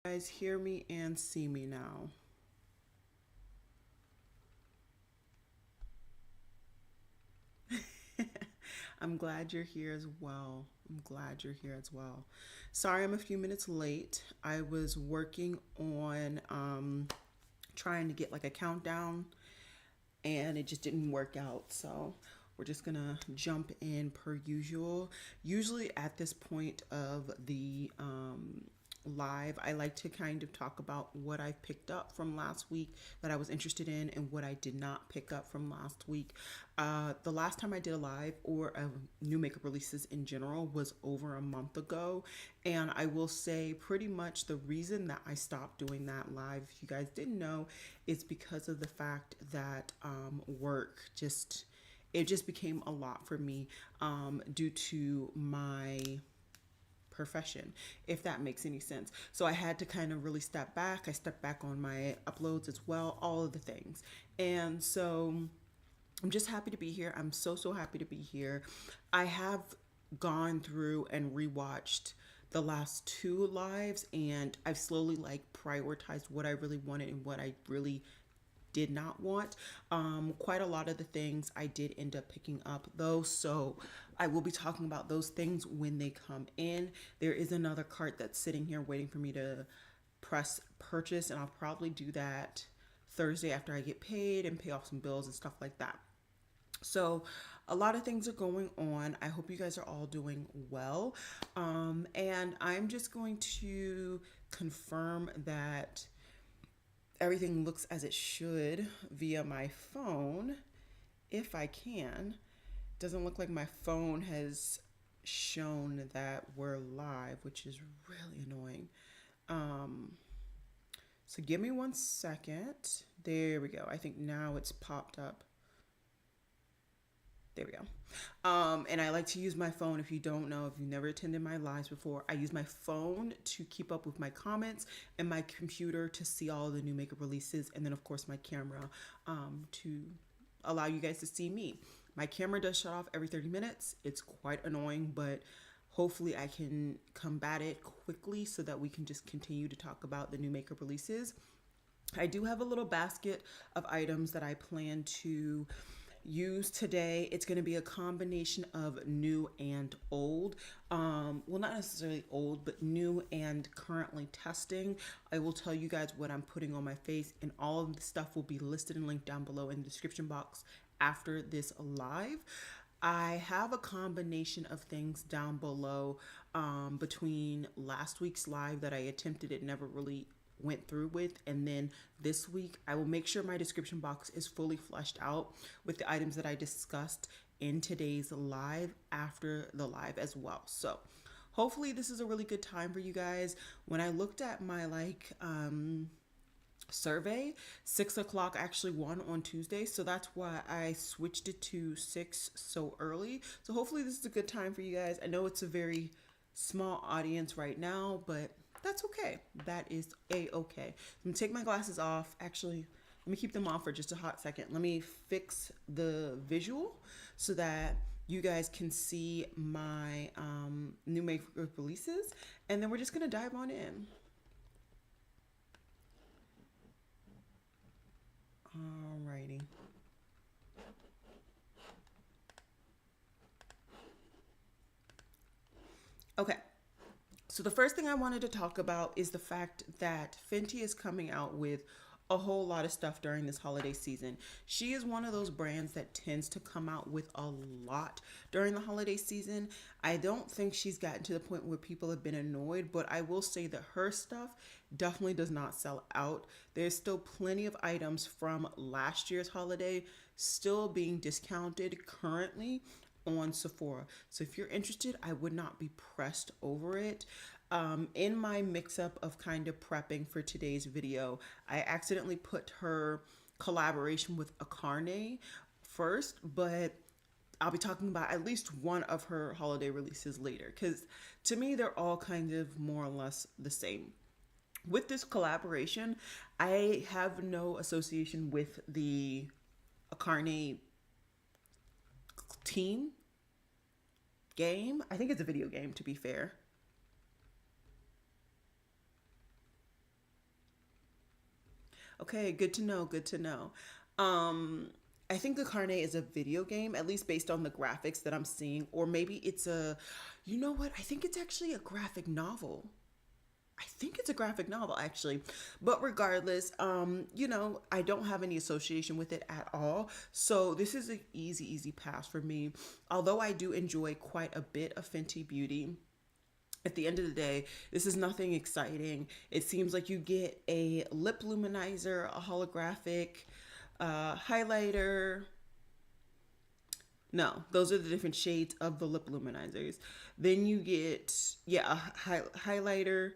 Guys, hear me and see me now. I'm glad you're here as well. I'm glad you're here as well. Sorry, I'm a few minutes late. I was working on trying to get like a countdown and it just didn't work out. So we're just gonna jump in per usual. Usually at this point of the live, I like to kind of talk about what I picked up from last week that I was interested in and what I did not pick up from last week. The last time I did a live or a new makeup releases in general was over a month ago. And I will say pretty much the reason that I stopped doing that live, if you guys didn't know, is because of the fact that work just it just became a lot for me due to my profession, if that makes any sense. So I had to kind of really step back. I stepped back on my uploads as well, all of the things. And so I'm just happy to be here. I'm so happy to be here. I have gone through and rewatched the last two lives and I've slowly like prioritized what I really wanted and what I really did not want. Quite a lot of the things I did end up picking up though, so I will be talking about those things when they come in. There is another cart that's sitting here waiting for me to press purchase, and I'll probably do that Thursday after I get paid and pay off some bills and stuff like that. So a lot of things are going on. I hope you guys are all doing well. And I'm just going to confirm that everything looks as it should via my phone if I can. Doesn't look like my phone has shown that we're live, which is really annoying. Um, so give me 1 second. There we go. I think now it's popped up. There we go. And I like to use my phone. If you don't know, if you've never attended my lives before, I use my phone to keep up with my comments and my computer to see all the new makeup releases. And then, of course, my camera to allow you guys to see me. My camera does shut off every 30 minutes. It's quite annoying, but hopefully I can combat it quickly so that we can just continue to talk about the new makeup releases. I do have a little basket of items that I plan to use today. It's going to be a combination of new and old. Well, not necessarily old, but new and currently testing. I will tell you guys what I'm putting on my face, and all of the stuff will be listed and linked down below in the description box after this live. I have a combination of things down below between last week's live that I attempted, it never really went through with, and then this week I will make sure my description box is fully fleshed out with the items that I discussed in today's live after the live as well. So hopefully this is a really good time for you guys. When I looked at my survey, 6 o'clock actually won on Tuesday, so that's why I switched it to 6 so early. So hopefully this is a good time for you guys. I know it's a very small audience right now, but that's okay. That is a-okay. I'm gonna take my glasses off. Actually, let me keep them off for just a hot second. Let me fix the visual so that you guys can see my new makeup releases, and then we're just gonna dive on in. Alrighty. Okay. So the first thing I wanted to talk about is the fact that Fenty is coming out with a whole lot of stuff during this holiday season. She is one of those brands that tends to come out with a lot during the holiday season. I don't think she's gotten to the point where people have been annoyed, but I will say that her stuff definitely does not sell out. There's still plenty of items from last year's holiday still being discounted currently on Sephora. So if you're interested, I would not be pressed over it. In my mix-up of kind of prepping for today's video, I accidentally put her collaboration with Arcane first, but I'll be talking about at least one of her holiday releases later, because to me, they're all kind of more or less the same. With this collaboration, I have no association with the Arcane team game. I think it's a video game, to be fair. Okay, good to know. Good to know. Um, I think the Carne is a video game, at least based on the graphics that I'm seeing, or maybe it's a, you know what? I think it's actually a graphic novel. I think it's a graphic novel actually. But regardless, I don't have any association with it at all. So this is an easy pass for me. Although I do enjoy quite a bit of Fenty Beauty, at the end of the day, this is nothing exciting. It seems like you get a lip luminizer, a holographic highlighter. No, those are the different shades of the lip luminizers. Then you get, yeah, highlighter,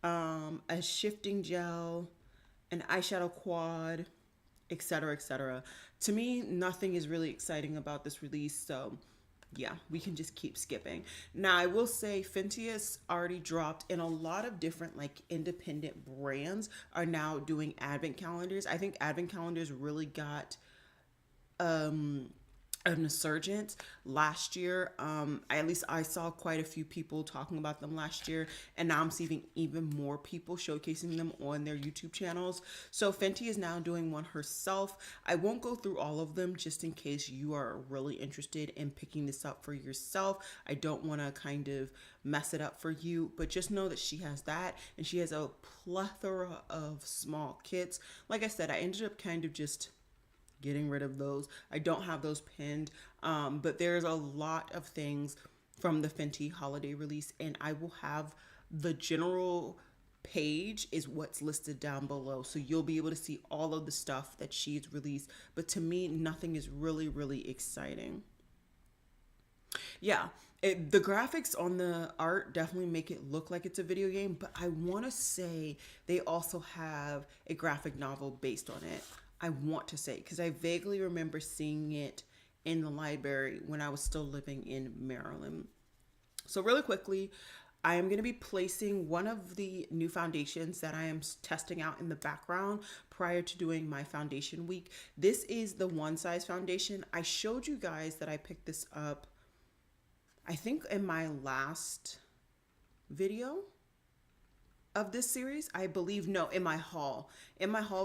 a shifting gel, an eyeshadow quad, etc., etc. To me, nothing is really exciting about this release, so yeah, we can just keep skipping. Now, I will say Fenty has already dropped, and a lot of different like independent brands are now doing advent calendars. I think advent calendars really got um an insurgent last year. At least I saw quite a few people talking about them last year, and now I'm seeing even more people showcasing them on their YouTube channels. So Fenty is now doing one herself. I won't go through all of them just in case you are really interested in picking this up for yourself. I don't want to kind of mess it up for you, but just know that she has that, and she has a plethora of small kits. Like I said, I ended up kind of just getting rid of those. I don't have those pinned, but there's a lot of things from the Fenty holiday release, and I will have the general page is what's listed down below, so you'll be able to see all of the stuff that she's released. But to me, nothing is really exciting. Yeah, the graphics on the art definitely make it look like it's a video game, but I want to say they also have a graphic novel based on it. I want to say, because I vaguely remember seeing it in the library when I was still living in Maryland. So really quickly, I am going to be placing one of the new foundations that I am testing out in the background prior to doing my foundation week. This is the One Size foundation. I showed you guys that I picked this up, I think in my last video of this series, I believe. No, in my haul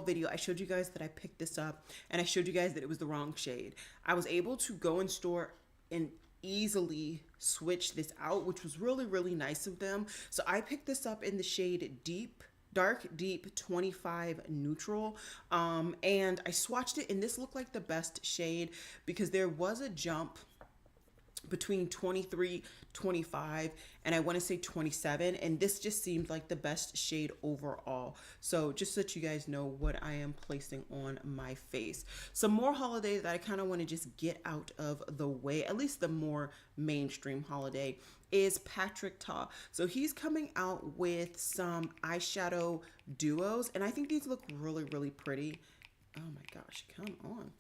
video, I showed you guys that I picked this up, and I showed you guys that it was the wrong shade. I was able to go in store and easily switch this out, which was really nice of them. So I picked this up in the shade dark deep 25 neutral, and I swatched it, and this looked like the best shade because there was a jump between 23, 25, and I want to say 27, and this just seemed like the best shade overall. So just so that you guys know what I am placing on my face. Some more holiday that I kind of want to just get out of the way, at least the more mainstream holiday, is Patrick Ta. So he's coming out with some eyeshadow duos, and I think these look really pretty. Oh my gosh, come on.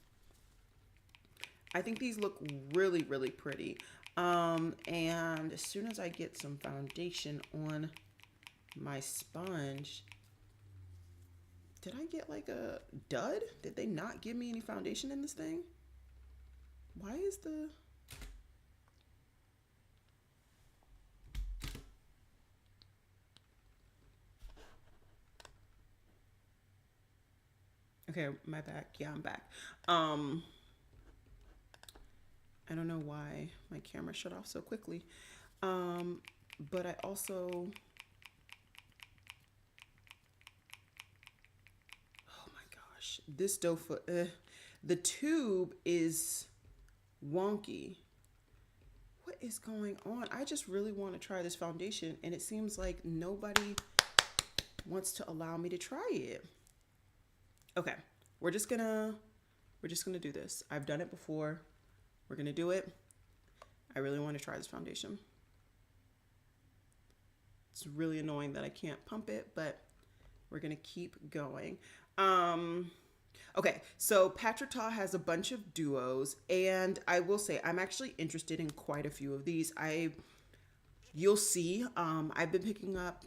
I think these look really pretty. And as soon as I get some foundation on my sponge, did I get like a dud? Did they not give me any foundation in this thing? Why is the... Okay, my back. Yeah, I'm back. I don't know why my camera shut off so quickly. But I also, oh my gosh, this doe foot, the tube is wonky. What is going on? I just really want to try this foundation, and it seems like nobody wants to allow me to try it. Okay, we're just gonna do this. I've done it before. We're going to do it. I really want to try this foundation. It's really annoying that I can't pump it, but we're going to keep going. Okay, so Patrick Ta has a bunch of duos, and I will say I'm actually interested in quite a few of these. You'll see, I've been picking up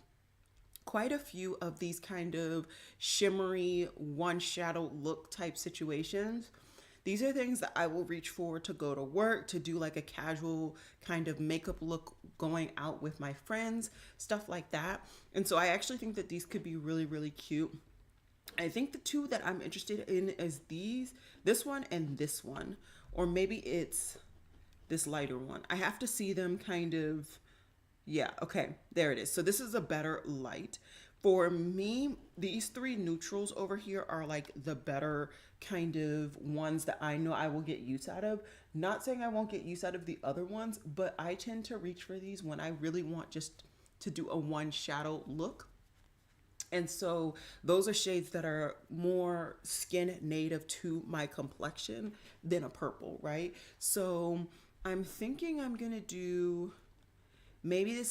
quite a few of these kind of shimmery one shadow look type situations. These are things that I will reach for to go to work, to do like a casual kind of makeup look going out with my friends, stuff like that. And so I actually think that these could be really cute. I think the two that I'm interested in is this one and this one, or maybe it's this lighter one. I have to see them kind of. Yeah, okay, there it is. So this is a better light. For me, these three neutrals over here are like the better kind of ones that I know I will get use out of. Not saying I won't get use out of the other ones, but I tend to reach for these when I really want just to do a one shadow look. And so those are shades that are more skin native to my complexion than a purple, right? So I'm thinking I'm gonna do maybe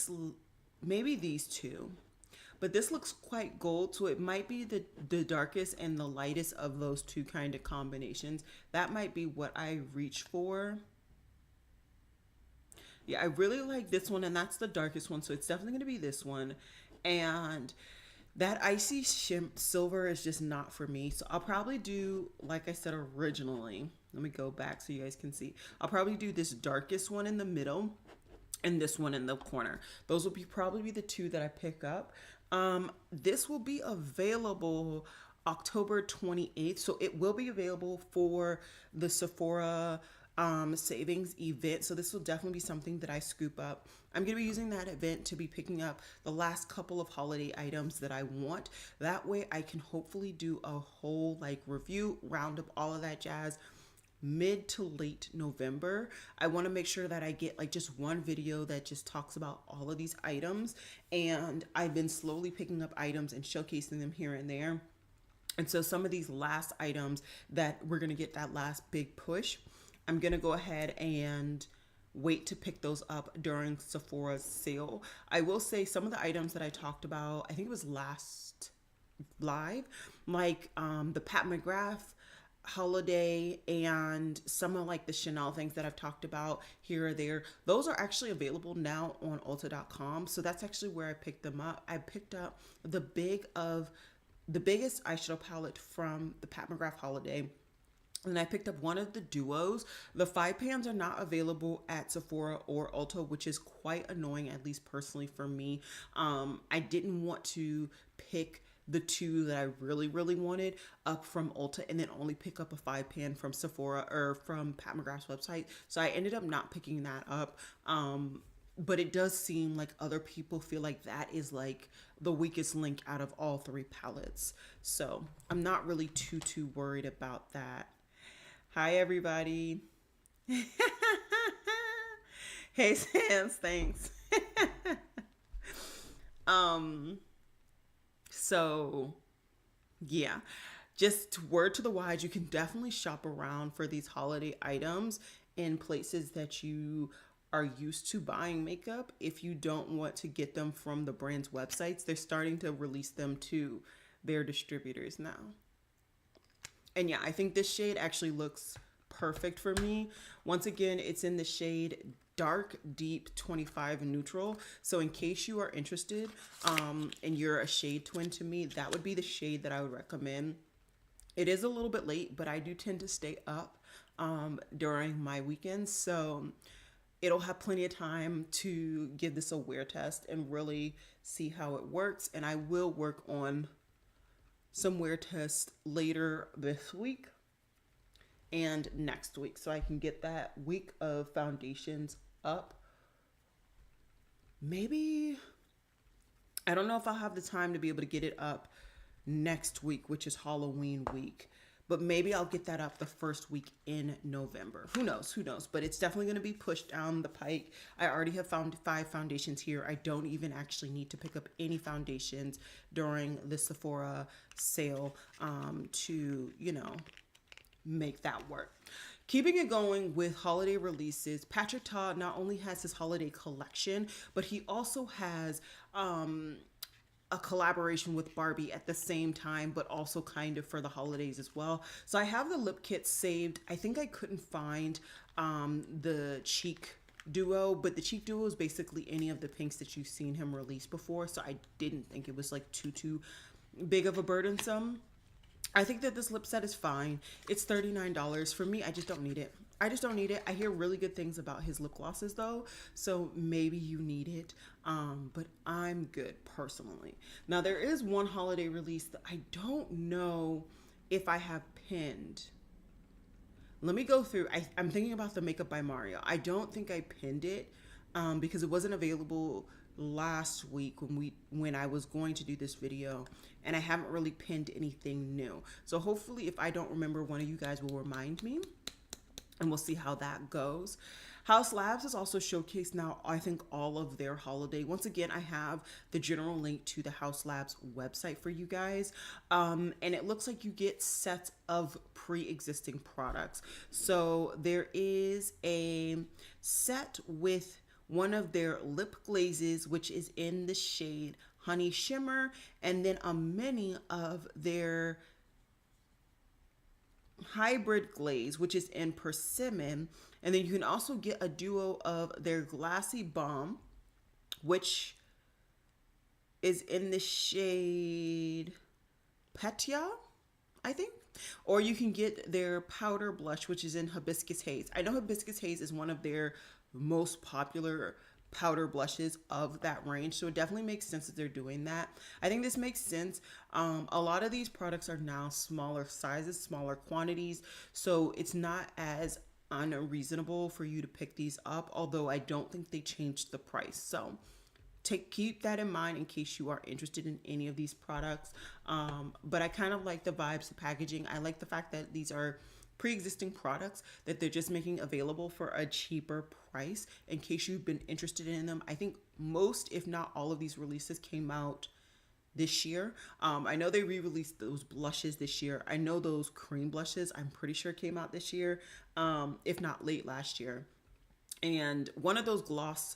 maybe these two. But this looks quite gold, so it might be the darkest and the lightest of those two kind of combinations. That might be what I reach for. Yeah, I really like this one, and that's the darkest one, so it's definitely going to be this one. And that icy silver is just not for me, so I'll probably do, like I said originally, let me go back so you guys can see. I'll probably do this darkest one in the middle and this one in the corner. Those will probably be the two that I pick up. This will be available October 28th, so it will be available for the Sephora savings event. So this will definitely be something that I scoop up. I'm going to be using that event to be picking up the last couple of holiday items that I want. That way I can hopefully do a whole like review, round up all of that jazz mid to late November. I want to make sure that I get like just one video that just talks about all of these items, and I've been slowly picking up items and showcasing them here and there. And so some of these last items that we're going to get that last big push, I'm going to go ahead and wait to pick those up during Sephora's sale. I will say some of the items that I talked about, I think it was last live, like the Pat McGrath holiday and some of like the Chanel things that I've talked about here or there, those are actually available now on Ulta.com. So that's actually where I picked them up. I picked up the biggest eyeshadow palette from the Pat McGrath holiday. And I picked up one of the duos. The 5 pans are not available at Sephora or Ulta, which is quite annoying, at least personally for me. I didn't want to pick the two that I really, really wanted up from Ulta and then only pick up a 5 pan from Sephora or from Pat McGrath's website. So I ended up not picking that up. But it does seem like other people feel like that is like the weakest link out of all three palettes. So I'm not really too worried about that. Hi, everybody. Hey, Sans, thanks. So yeah, just word to the wise, you can definitely shop around for these holiday items in places that you are used to buying makeup. If you don't want to get them from the brand's websites, they're starting to release them to their distributors now. And yeah, I think this shade actually looks perfect for me. Once again, it's in the shade Dark Deep 25 Neutral. So in case you are interested and you're a shade twin to me, that would be the shade that I would recommend. It is a little bit late, but I do tend to stay up during my weekends. So it'll have plenty of time to give this a wear test and really see how it works. And I will work on some wear tests later this week and next week, so I can get that week of foundations up. Maybe, I don't know if I'll have the time to be able to get it up next week, which is Halloween week, but maybe I'll get that up the first week in November. Who knows, but it's definitely going to be pushed down the pike. I already have found 5 foundations here. I don't even actually need to pick up any foundations during the Sephora sale to, make that work. Keeping it going with holiday releases, Patrick Ta not only has his holiday collection, but he also has a collaboration with Barbie at the same time, but also kind of for the holidays as well. So I have the lip kit saved. I think I couldn't find the cheek duo, but the cheek duo is basically any of the pinks that you've seen him release before. So I didn't think it was like too big of a burdensome. I think that this lip set is fine. It's $39. For me, I just don't need it. I just don't need it. I hear really good things about his lip glosses though, so maybe you need it. But I'm good personally. Now there is one holiday release that I don't know if I have pinned. Let me go through. I'm thinking about the Makeup by Mario. I don't think I pinned it because it wasn't available last week when I was going to do this video, and I haven't really pinned anything new. So hopefully if I don't remember, one of you guys will remind me, and we'll see how that goes. Haus Labs is also showcased now, I think, all of their holiday. Once again, I have the general link to the Haus Labs website for you guys. And it looks like you get sets of pre-existing products. So there is a set with one of their lip glazes, which is in the shade Honey Shimmer, and then a mini of their hybrid glaze, which is in Persimmon. And then you can also get a duo of their Glassy Balm, which is in the shade Petya, I think. Or you can get their powder blush, which is in Hibiscus Haze. I know Hibiscus Haze is one of their most popular powder blushes of that range, so it definitely makes sense that they're doing that. I think this makes sense. A lot of these products are now smaller sizes, smaller quantities, so it's not as unreasonable for you to pick these up, although I don't think they changed the price. So keep that in mind in case you are interested in any of these products. But I kind of like the vibes, the packaging. I like the fact that these are pre-existing products that they're just making available for a cheaper price in case you've been interested in them. I think most, if not all, of these releases came out this year. I know they re-released those blushes this year. I know those cream blushes, I'm pretty sure, came out this year, if not late last year. And one of those gloss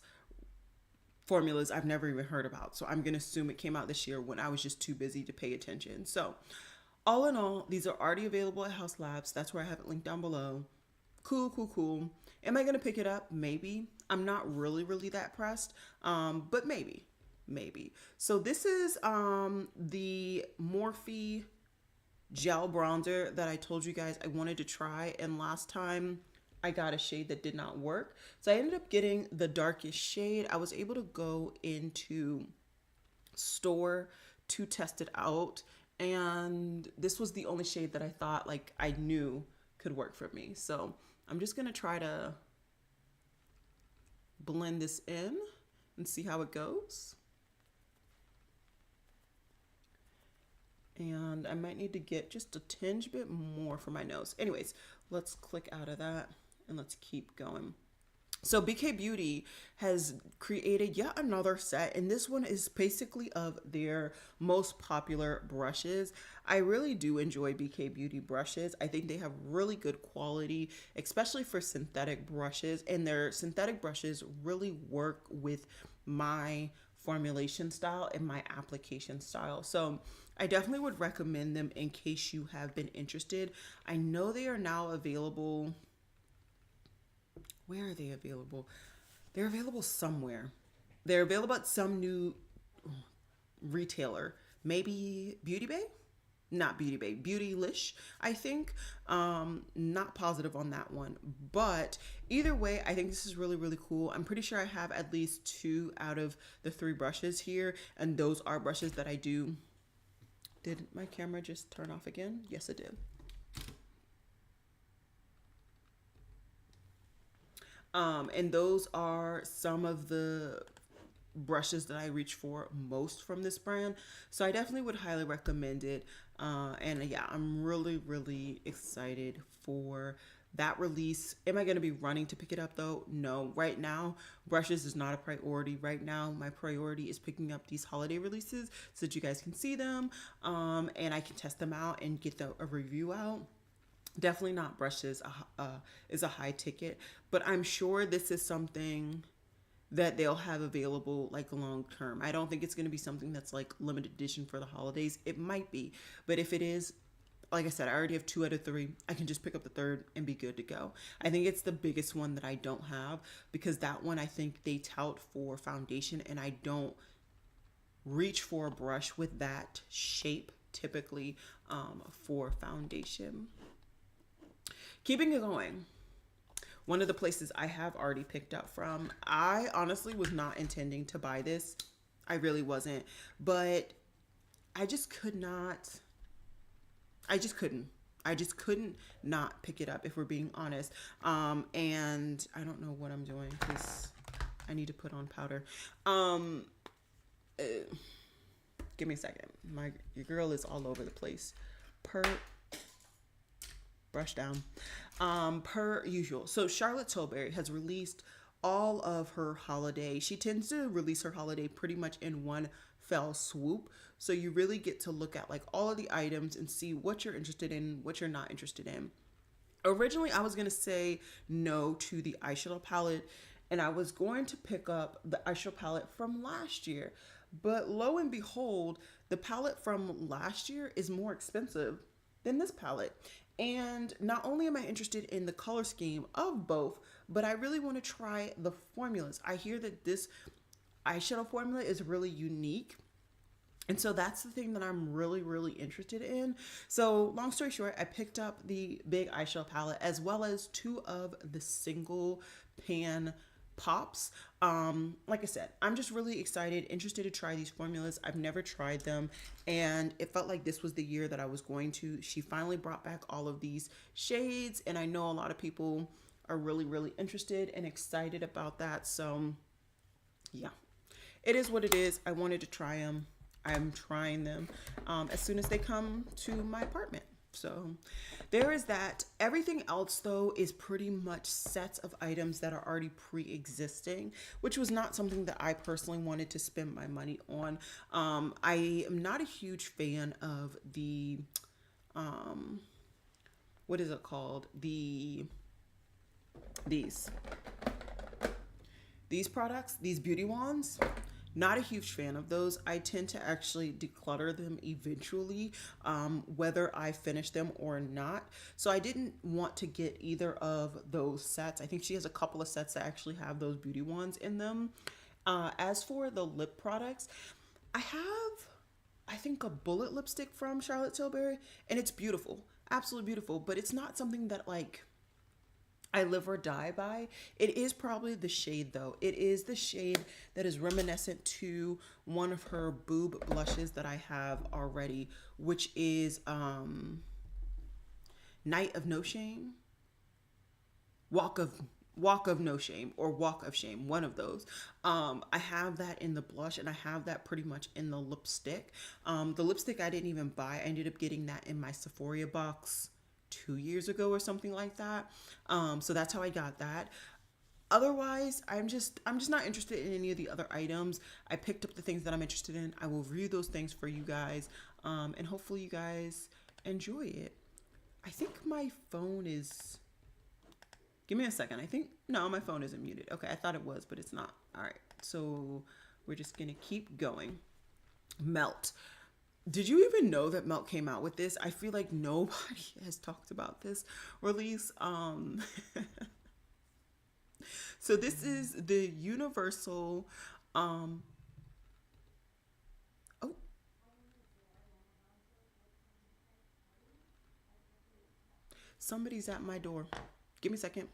formulas I've never even heard about, so I'm gonna assume it came out this year when I was just too busy to pay attention. So all in all, these are already available at Haus Labs. That's where I have it linked down below. Cool, cool, cool. Am I gonna pick it up? Maybe. I'm not really that pressed, but maybe. So this is the Morphe gel bronzer that I told you guys I wanted to try, and last time I got a shade that did not work. So I ended up getting the darkest shade. I was able to go into store to test it out, and this was the only shade that I thought like I knew could work for me. So I'm just gonna try to blend this in and see how it goes. And I might need to get just a tinge bit more for my nose. Anyways, let's click out of that and let's keep going. So BK Beauty has created yet another set, and this one is basically of their most popular brushes. I really do enjoy BK Beauty brushes. I think they have really good quality, especially for synthetic brushes, and their synthetic brushes really work with my formulation style and my application style. So I definitely would recommend them in case you have been interested. I know they are now available. Where are they available? They're available somewhere. They're available at some new retailer. Maybe Beauty Bay? Not Beauty Bay. Beautylish, I think. Not positive on that one. But either way, I think this is really cool. I'm pretty sure I have at least 2 out of the 3 brushes here. And those are brushes that I do. Did my camera just turn off again? Yes, it did. And those are some of the brushes that I reach for most from this brand. So I definitely would highly recommend it. And yeah, I'm really excited for that release. Am I going to be running to pick it up though? No. Right now, brushes is not a priority. Right now, my priority is picking up these holiday releases so that you guys can see them and I can test them out and get a review out. Definitely not brushes is a high ticket, but I'm sure this is something that they'll have available like long term. I don't think it's going to be something that's like limited edition for the holidays. It might be, but if it is, like I said, I already have 2 out of 3. I can just pick up the 3rd and be good to go. I think it's the biggest one that I don't have because that one I think they tout for foundation, and I don't reach for a brush with that shape typically for foundation. Keeping it going, one of the places I have already picked up from, I honestly was not intending to buy this. I really wasn't. But I just could not, I just couldn't. I just couldn't not pick it up, if we're being honest. And I don't know what I'm doing because I need to put on powder. Give me a second. Your girl is all over the place. Brush down. Per usual. So Charlotte Tilbury has released all of her holiday. She tends to release her holiday pretty much in one fell swoop. So you really get to look at like all of the items and see what you're interested in, what you're not interested in. Originally, I was going to say no to the eyeshadow palette, and I was going to pick up the eyeshadow palette from last year. But lo and behold, the palette from last year is more expensive than this palette. And not only am I interested in the color scheme of both, but I really want to try the formulas. I hear that this eyeshadow formula is really unique. And so that's the thing that I'm really, really interested in. So long story short, I picked up the big eyeshadow palette as well as two of the single pan pops. Like I said, I'm just really excited, interested to try these formulas. I've never tried them, and it felt like this was the year that I was going to. She finally brought back all of these shades, and I know a lot of people are really, really interested and excited about that. So yeah, it is what it is. I wanted to try them. I'm trying them as soon as they come to my apartment. So there is that. Everything else, though, is pretty much sets of items that are already pre-existing, which was not something that I personally wanted to spend my money on. I am not a huge fan of the, what is it called? These products, these beauty wands. Not a huge fan of those. I tend to actually declutter them eventually, whether I finish them or not. So I didn't want to get either of those sets. I think she has a couple of sets that actually have those beauty wands in them. As for the lip products, I have, I think, a bullet lipstick from Charlotte Tilbury, and it's beautiful, absolutely beautiful, but it's not something that like I live or die by. It is probably the shade, though. It is the shade that is reminiscent to one of her boob blushes that I have already, which is Night of No Shame, Walk of No Shame, or Walk of Shame, one of those. I have that in the blush, and I have that pretty much in the lipstick. The lipstick I didn't even buy. I ended up getting that in my Sephora box 2 years ago or something like that. So that's how I got that. Otherwise, I'm just not interested in any of the other items. I picked up the things that I'm interested in. I will review those things for you guys, and hopefully you guys enjoy it. I think my phone is, give me a second. I think, no, my phone isn't muted. Okay, I thought it was, but it's not. All right, so we're just gonna keep going. Melt. Did you even know that Melt came out with this? I feel like nobody has talked about this release. So this is the Universal, oh, somebody's at my door. Give me a second.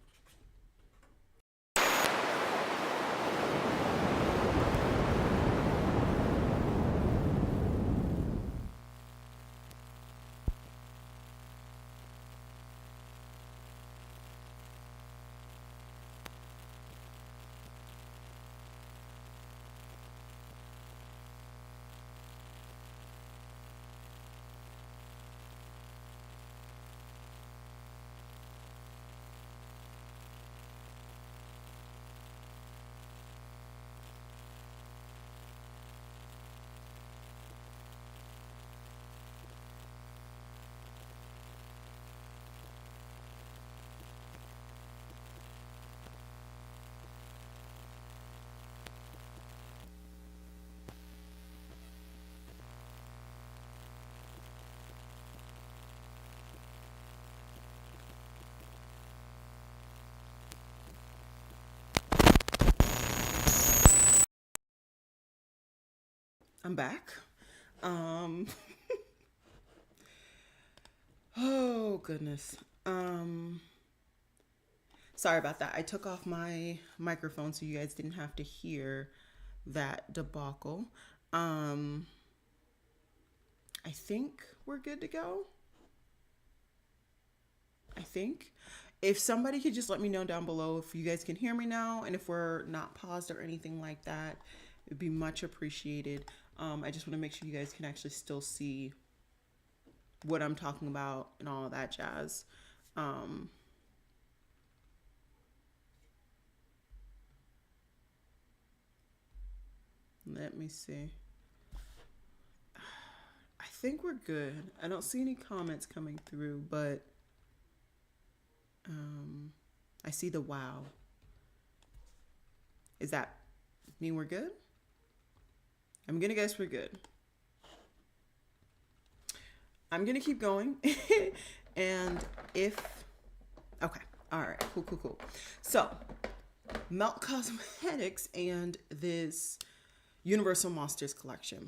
I'm back. Um, goodness. Um, Sorry about that. I took off my microphone so you guys didn't have to hear that debacle. Um, I think we're good to go. I think. If somebody could just let me know down below if you guys can hear me now and if we're not paused or anything like that, it'd be much appreciated. I just want to make sure you guys can actually still see what I'm talking about and all of that jazz. Um, Let me see. I think we're good. I don't see any comments coming through, but I see the wow. Is that mean we're good? I'm gonna guess we're good. I'm gonna keep going. And if, okay, all right, cool. So, Melt Cosmetics and this Universal Monsters collection.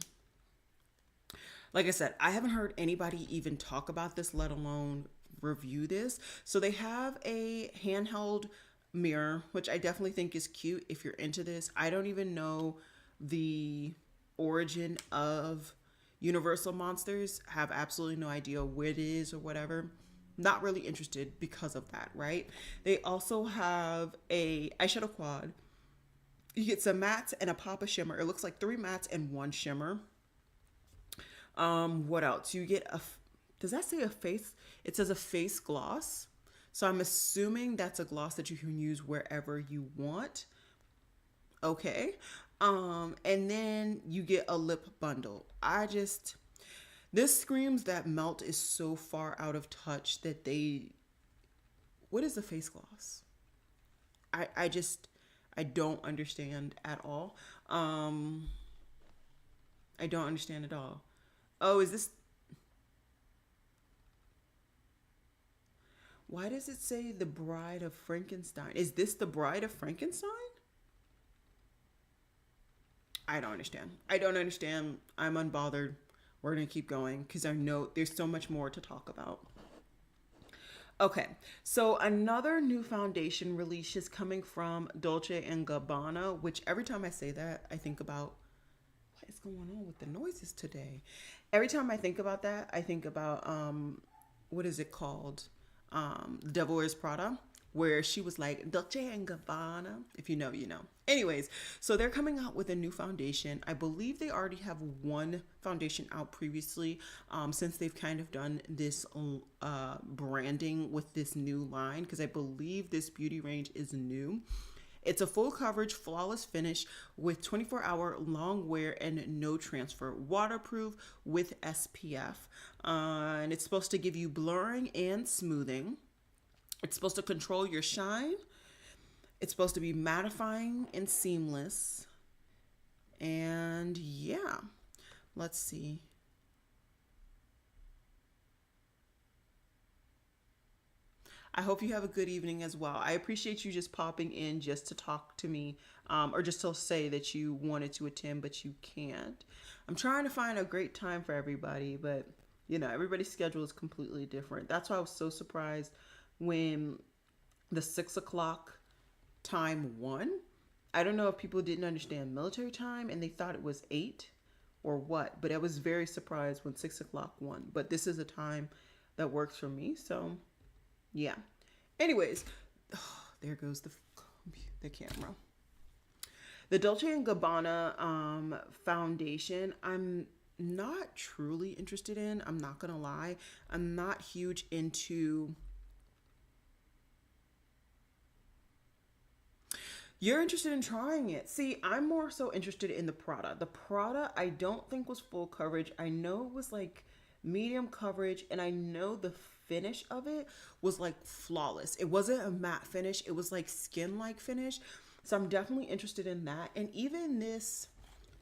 Like I said, I haven't heard anybody even talk about this, let alone review this. So they have a handheld mirror, which I definitely think is cute if you're into this. I don't even know the origin of Universal Monsters, have absolutely no idea what it is or whatever. Not really interested because of that, right? They also have a eyeshadow quad. You get some mattes and a pop of shimmer. It looks like 3 mattes and 1 shimmer. What else? You get does that say a face? It says a face gloss. So I'm assuming that's a gloss that you can use wherever you want. Okay. And then you get a lip bundle. This screams that Melt is so far out of touch that what is a face gloss? I don't understand at all. I don't understand at all. Oh, why does it say the Bride of Frankenstein? Is this the Bride of Frankenstein? I don't understand. I'm unbothered. We're going to keep going because I know there's so much more to talk about. Okay, so another new foundation release is coming from Dolce & Gabbana, which every time I say that, I think about what is going on with the noises today. Every time I think about that, I think about, what is it called? The Devil Wears Prada, where she was like, Dolce & Gabbana. If you know, you know. Anyways, so they're coming out with a new foundation. I believe they already have one foundation out previously, since they've kind of done this branding with this new line, because I believe this beauty range is new. It's a full coverage, flawless finish with 24-hour long wear and no transfer. Waterproof with SPF. And it's supposed to give you blurring and smoothing. It's supposed to control your shine. It's supposed to be mattifying and seamless. And yeah, let's see. I hope you have a good evening as well. I appreciate you just popping in just to talk to me, or just to say that you wanted to attend, but you can't. I'm trying to find a great time for everybody, but everybody's schedule is completely different. That's why I was so surprised when the 6 o'clock time won. I don't know if people didn't understand military time and they thought it was 8 or what, but I was very surprised when 6 o'clock won. But this is a time that works for me, so yeah. Anyways, there goes the camera. The Dolce & Gabbana foundation, I'm not truly interested in. I'm not gonna lie. I'm not huge into. You're interested in trying it. See, I'm more so interested in the Prada. The Prada, I don't think was full coverage. I know it was like medium coverage, and I know the finish of it was like flawless. It wasn't a matte finish. It was like skin-like finish. So I'm definitely interested in that. And even this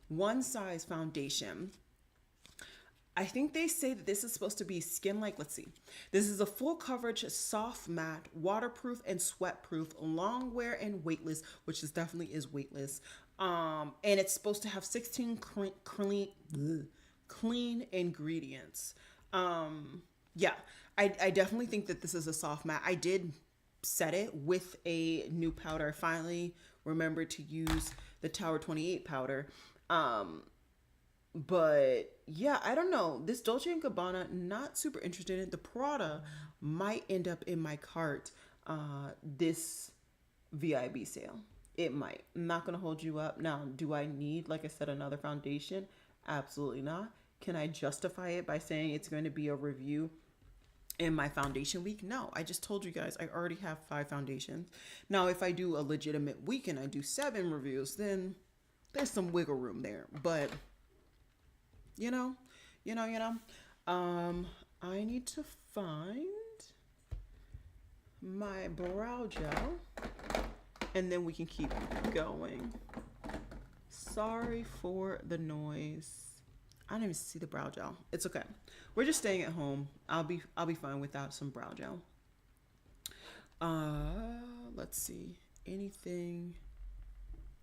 one size foundation, I think they say that this is supposed to be skin-like. Let's see. This is a full coverage, soft matte, waterproof and sweat-proof, long wear and weightless, which definitely is weightless. And it's supposed to have 16 clean ingredients. Yeah, I definitely think that this is a soft matte. I did set it with a new powder. I finally remembered to use the Tower 28 powder. Um, but yeah, I don't know. This Dolce and Gabbana, not super interested in it. The Prada might end up in my cart this VIB sale. It might. I'm not gonna hold you up. Now, do I need, like I said, another foundation? Absolutely not. Can I justify it by saying it's going to be a review in my foundation week? No, I just told you guys I already have 5 foundations. Now, if I do a legitimate week and I do 7 reviews, then there's some wiggle room there. But you know, you know. I need to find my brow gel, and then we can keep going. Sorry for the noise. I didn't even see the brow gel. It's okay. We're just staying at home. I'll be fine without some brow gel. Let's see. Anything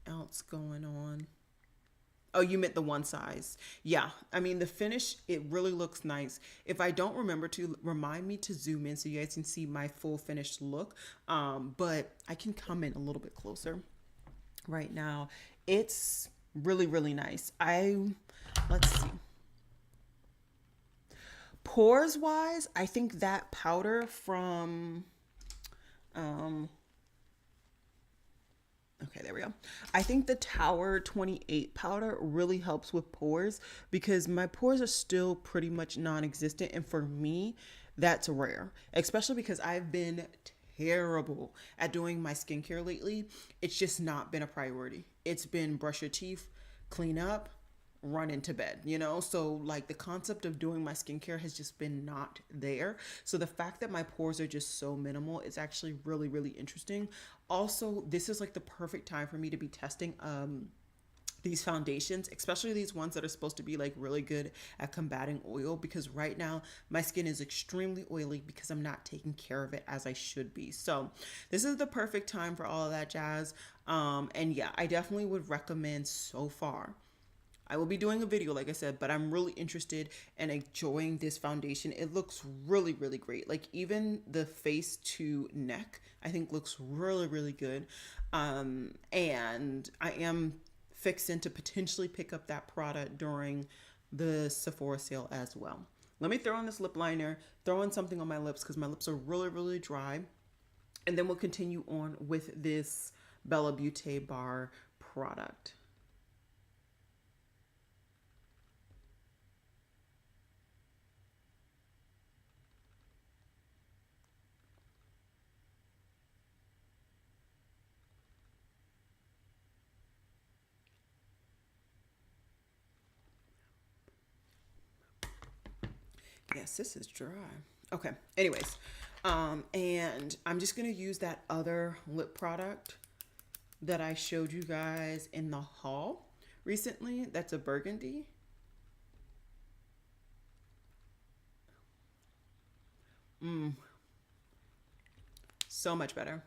else going on? Oh, you meant the one size. Yeah. I mean, the finish, it really looks nice. If I don't remember to, remind me to zoom in so you guys can see my full finished look. But I can come in a little bit closer right now. It's really, really nice. Let's see. Pores wise, I think that powder from, okay, there we go. I think the Tower 28 powder really helps with pores because my pores are still pretty much non-existent. And for me, that's rare, especially because I've been terrible at doing my skincare lately. It's just not been a priority. It's been brush your teeth, clean up, run into bed, you know? So like the concept of doing my skincare has just been not there. So the fact that my pores are just so minimal is actually really, really interesting. Also, this is like the perfect time for me to be testing these foundations, especially these ones that are supposed to be like really good at combating oil, because right now my skin is extremely oily because I'm not taking care of it as I should be. So this is the perfect time for all of that jazz. And yeah, I definitely would recommend so far. I will be doing a video, like I said, but I'm really interested and enjoying this foundation. It looks really, really great. Like even the face to neck, I think looks really, really good. And I am fixing to potentially pick up that product during the Sephora sale as well. Let me throw on this lip liner, throw in something on my lips because my lips are really, really dry. And then we'll continue on with this Bella Beauté bar product. Yes, this is dry. Okay. Anyways, and I'm just gonna use that other lip product that I showed you guys in the haul recently. That's a burgundy. So much better.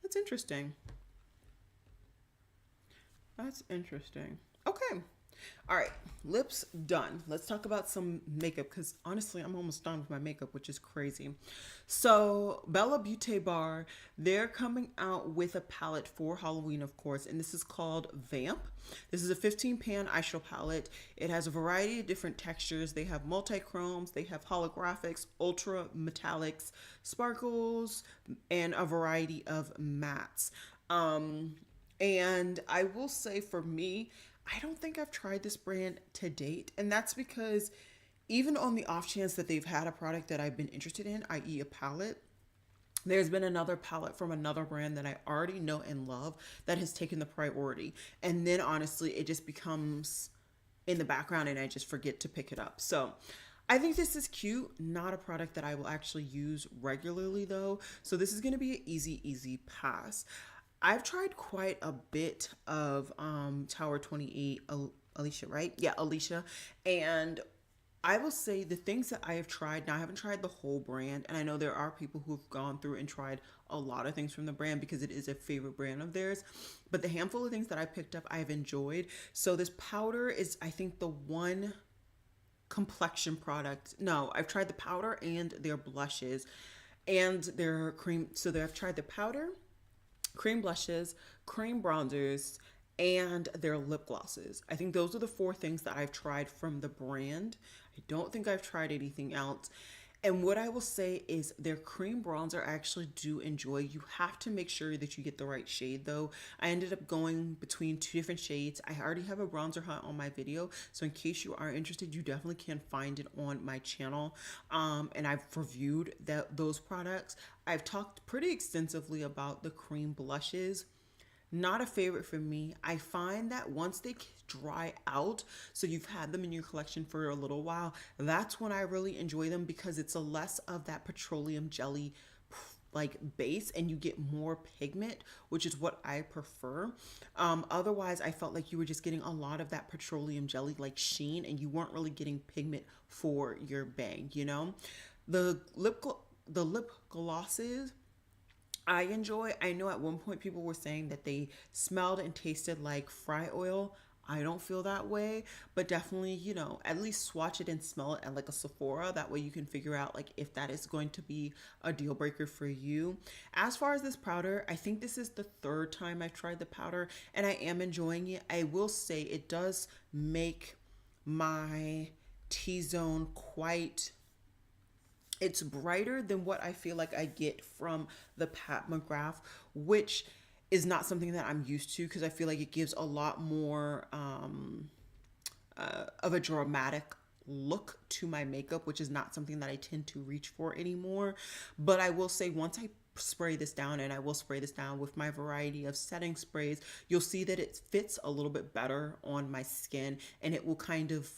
That's interesting. That's interesting. Okay. All right, lips done. Let's talk about some makeup because honestly, I'm almost done with my makeup, which is crazy. So, Bella Beauté Bar, they're coming out with a palette for Halloween, of course, and this is called Vamp. This is a 15 pan eyeshadow palette. It has a variety of different textures. They have multi-chromes, they have holographics, ultra metallics, sparkles, and a variety of mattes. And I will say for me, I don't think I've tried this brand to date. And that's because even on the off chance that they've had a product that I've been interested in, i.e. a palette, there's been another palette from another brand that I already know and love that has taken the priority. And then honestly, it just becomes in the background and I just forget to pick it up. So I think this is cute. Not a product that I will actually use regularly though. So this is going to be an easy, easy pass. I've tried quite a bit of Tower 28, Alicia, right? Yeah, Alicia. And I will say the things that I have tried, now I haven't tried the whole brand, and I know there are people who've gone through and tried a lot of things from the brand because it is a favorite brand of theirs. But the handful of things that I picked up, I've enjoyed. So this powder is, I think, the one complexion product. No, I've tried the powder and their blushes and their cream. So I've tried the powder, cream blushes, cream bronzers, and their lip glosses. I think those are the four things that I've tried from the brand. I don't think I've tried anything else. And what I will say is their cream bronzer I actually do enjoy. You have to make sure that you get the right shade though. I ended up going between two different shades. I already have a bronzer hunt on my video, so in case you are interested, you definitely can find it on my channel. And I've reviewed those products. I've talked pretty extensively about the cream blushes. Not a favorite for me. I find that once they dry out, so you've had them in your collection for a little while, that's when I really enjoy them because it's a less of that petroleum jelly like base and you get more pigment, which is what I prefer. Otherwise, I felt like you were just getting a lot of that petroleum jelly like sheen and you weren't really getting pigment for your bang, you know? The lip glosses I enjoy. I know at one point people were saying that they smelled and tasted like fry oil. I don't feel that way, but definitely, at least swatch it and smell it at like a Sephora. That way you can figure out like if that is going to be a deal breaker for you. As far as this powder, I think this is the third time I've tried the powder and I am enjoying it. I will say it does make my T-zone quite, it's brighter than what I feel like I get from the Pat McGrath, which is not something that I'm used to because I feel like it gives a lot more of a dramatic look to my makeup, which is not something that I tend to reach for anymore. But I will say once I spray this down, and I will spray this down with my variety of setting sprays, you'll see that it fits a little bit better on my skin and it will kind of,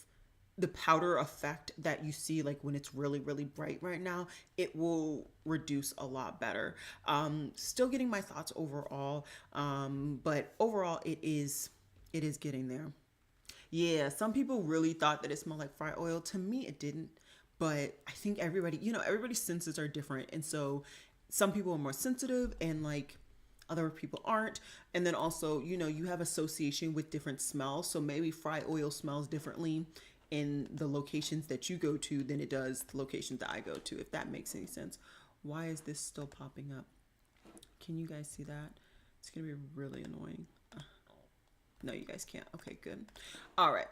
the powder effect that you see like when it's really really bright right now, it will reduce a lot better. Still getting my thoughts overall, but overall it is getting there. Yeah, some people really thought that it smelled like fry oil. To me it didn't, but I think everybody, everybody's senses are different, and so some people are more sensitive and like other people aren't. And then also, you have association with different smells, so maybe fry oil smells differently in the locations that you go to than it does the locations that I go to, if that makes any sense. Why is this still popping up? Can you guys see that? It's gonna be really annoying. No, you guys can't. Okay, good. All right.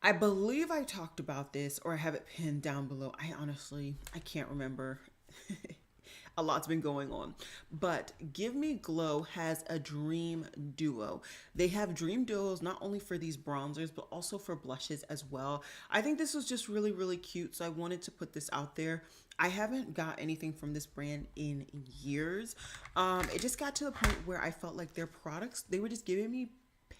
I believe I talked about this or I have it pinned down below. I can't remember. A lot's been going on, but Give Me Glow has a dream duo. They have dream duos not only for these bronzers but also for blushes as well. I think this was just really really cute, so I wanted to put this out there. I haven't got anything from this brand in years. It just got to the point where I felt like their products, they were just giving me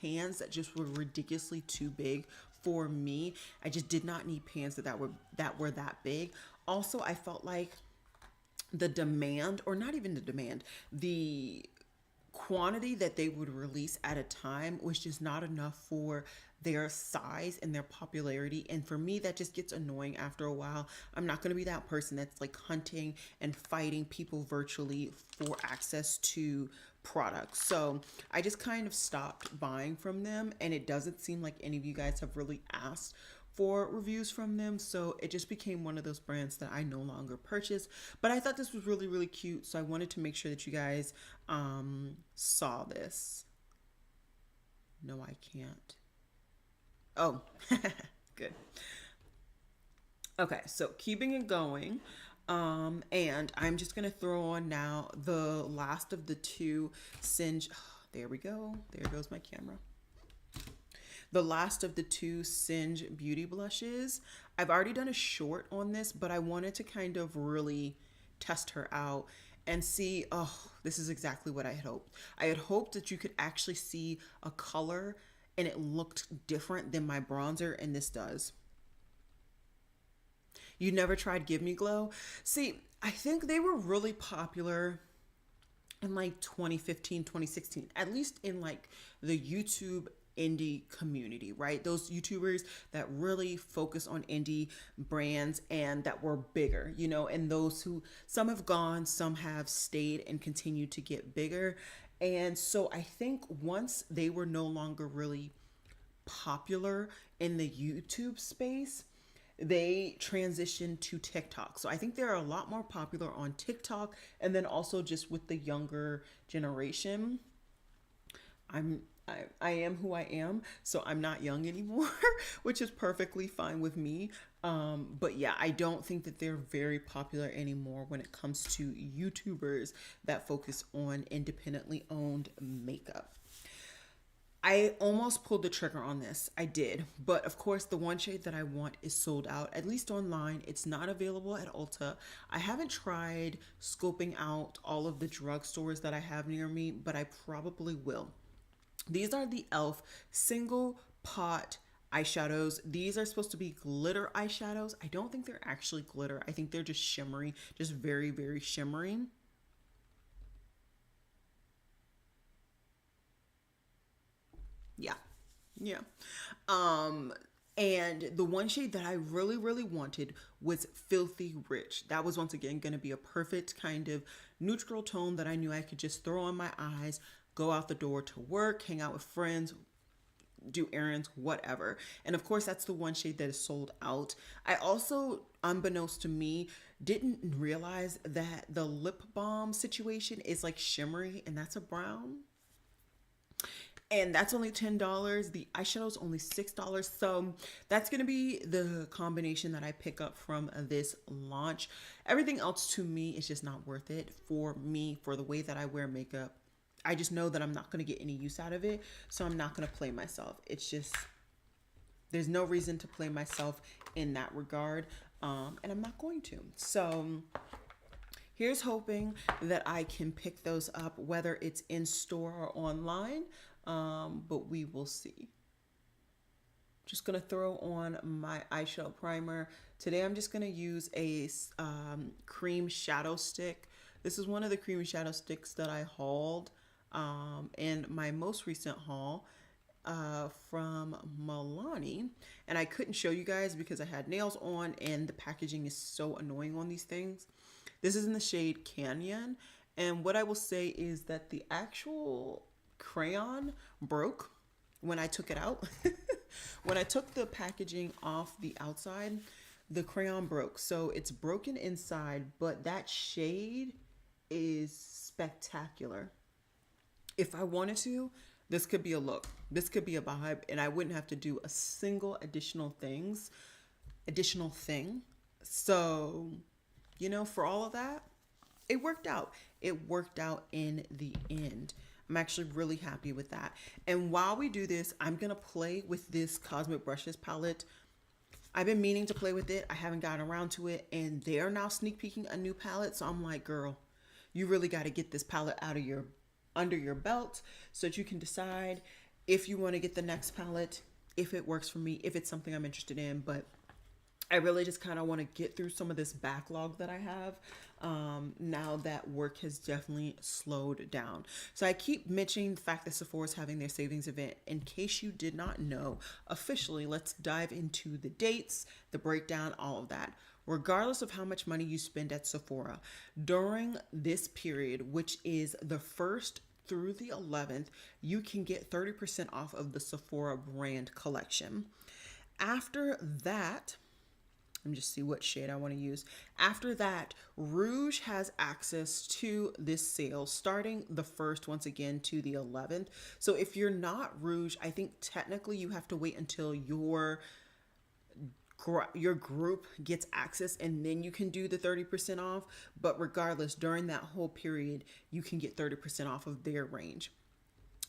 pans that just were ridiculously too big for me. I just did not need pans that were that big. Also, I felt like the demand, or not even the demand, the quantity that they would release at a time was just not enough for their size and their popularity. And for me, that just gets annoying after a while. I'm not going to be that person that's like hunting and fighting people virtually for access to products. So I just kind of stopped buying from them, and it doesn't seem like any of you guys have really asked for reviews from them, so it just became one of those brands that I no longer purchase. But I thought this was really really cute, so I wanted to make sure that you guys saw this. No, I can't. Oh, good. Okay, so keeping it going, and I'm just gonna throw on now the last of the two Singe. There we go. There goes my camera. The last of the two Singe beauty blushes. I've already done a short on this, but I wanted to kind of really test her out and see, oh, this is exactly what I had hoped. I had hoped that you could actually see a color and it looked different than my bronzer, and this does. You never tried Give Me Glow? See, I think they were really popular in like 2015, 2016, at least in like the YouTube indie community, right? Those YouTubers that really focus on indie brands and that were bigger, and those who, some have gone, some have stayed and continued to get bigger. And so I think once they were no longer really popular in the YouTube space, they transitioned to TikTok. So I think they're a lot more popular on TikTok, and then also just with the younger generation. I am who I am, so I'm not young anymore, which is perfectly fine with me. But yeah, I don't think that they're very popular anymore when it comes to YouTubers that focus on independently owned makeup. I almost pulled the trigger on this. I did. But of course, the one shade that I want is sold out, at least online. It's not available at Ulta. I haven't tried scoping out all of the drugstores that I have near me, but I probably will. These are the e.l.f. single pot eyeshadows. These are supposed to be glitter eyeshadows. I don't think they're actually glitter. I think they're just shimmery, just very, very shimmering. Yeah. Yeah. Um and the one shade that I really, really wanted was Filthy Rich. That was once again going to be a perfect kind of neutral tone that I knew I could just throw on my eyes, go out the door to work, hang out with friends, do errands, whatever. And of course, that's the one shade that is sold out. I also, unbeknownst to me, didn't realize that the lip balm situation is like shimmery, and that's a brown. And that's only $10. The eyeshadow is only $6. So that's going to be the combination that I pick up from this launch. Everything else to me is just not worth it for me, for the way that I wear makeup. I just know that I'm not going to get any use out of it. So I'm not going to play myself. It's just, there's no reason to play myself in that regard. And I'm not going to. So here's hoping that I can pick those up, whether it's in store or online. But we will see. Just gonna throw on my eyeshadow primer. Today I'm just gonna use a cream shadow stick. This is one of the cream shadow sticks that I hauled in my most recent haul from Milani. And I couldn't show you guys because I had nails on and the packaging is so annoying on these things. This is in the shade Canyon. And what I will say is that the actual crayon broke when I took it out. When I took the packaging off the outside, the crayon broke. So it's broken inside, but that shade is spectacular. If I wanted to, this could be a look. This could be a vibe, and I wouldn't have to do a single additional thing. So, for all of that, it worked out. It worked out in the end. I'm actually really happy with that. And while we do this, I'm going to play with this Cosmic Brushes palette. I've been meaning to play with it. I haven't gotten around to it. And they're now sneak peeking a new palette. So I'm like, girl, you really got to get this palette under your belt so that you can decide if you want to get the next palette, if it works for me, if it's something I'm interested in. But I really just kind of want to get through some of this backlog that I have now that work has definitely slowed down. So I keep mentioning the fact that Sephora is having their savings event. In case you did not know, officially, let's dive into the dates, the breakdown, all of that. Regardless of how much money you spend at Sephora, during this period, which is the 1st through the 11th, you can get 30% off of the Sephora brand collection. After that, let me just see what shade I want to use. After that, Rouge has access to this sale starting the 1st once again to the 11th. So if you're not Rouge, I think technically you have to wait until your group gets access and then you can do the 30% off. But regardless, during that whole period, you can get 30% off of their range.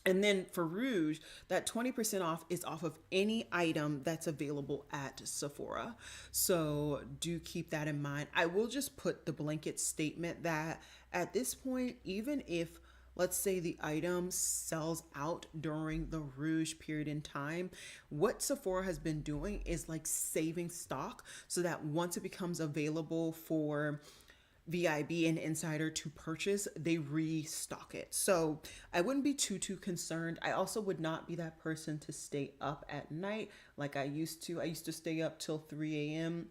And then for Rouge, that 20% off is off of any item that's available at Sephora. So do keep that in mind. I will just put the blanket statement that at this point, even if, let's say, the item sells out during the Rouge period in time, what Sephora has been doing is like saving stock so that once it becomes available for VIB and Insider to purchase, they restock it. So I wouldn't be too concerned. I also would not be that person to stay up at night like I used to. I used to stay up till 3 a.m.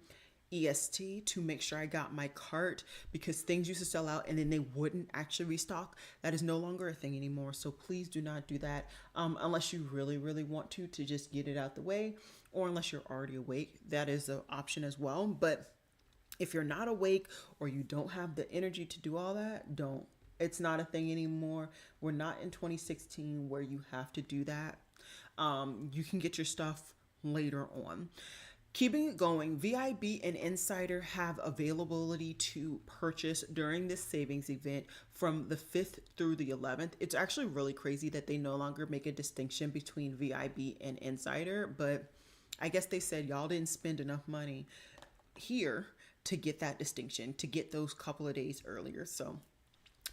EST to make sure I got my cart because things used to sell out and then they wouldn't actually restock. That is no longer a thing anymore. So please do not do that unless you really want to just get it out the way. or unless you're already awake, that is an option as well. But if you're not awake or you don't have the energy to do all that, don't. It's not a thing anymore. We're not in 2016 where you have to do that. You can get your stuff later on. Keeping it going, VIB and Insider have availability to purchase during this savings event from the 5th through the 11th. It's actually really crazy that they no longer make a distinction between VIB and Insider, but I guess they said y'all didn't spend enough money here to get that distinction, to get those couple of days earlier. So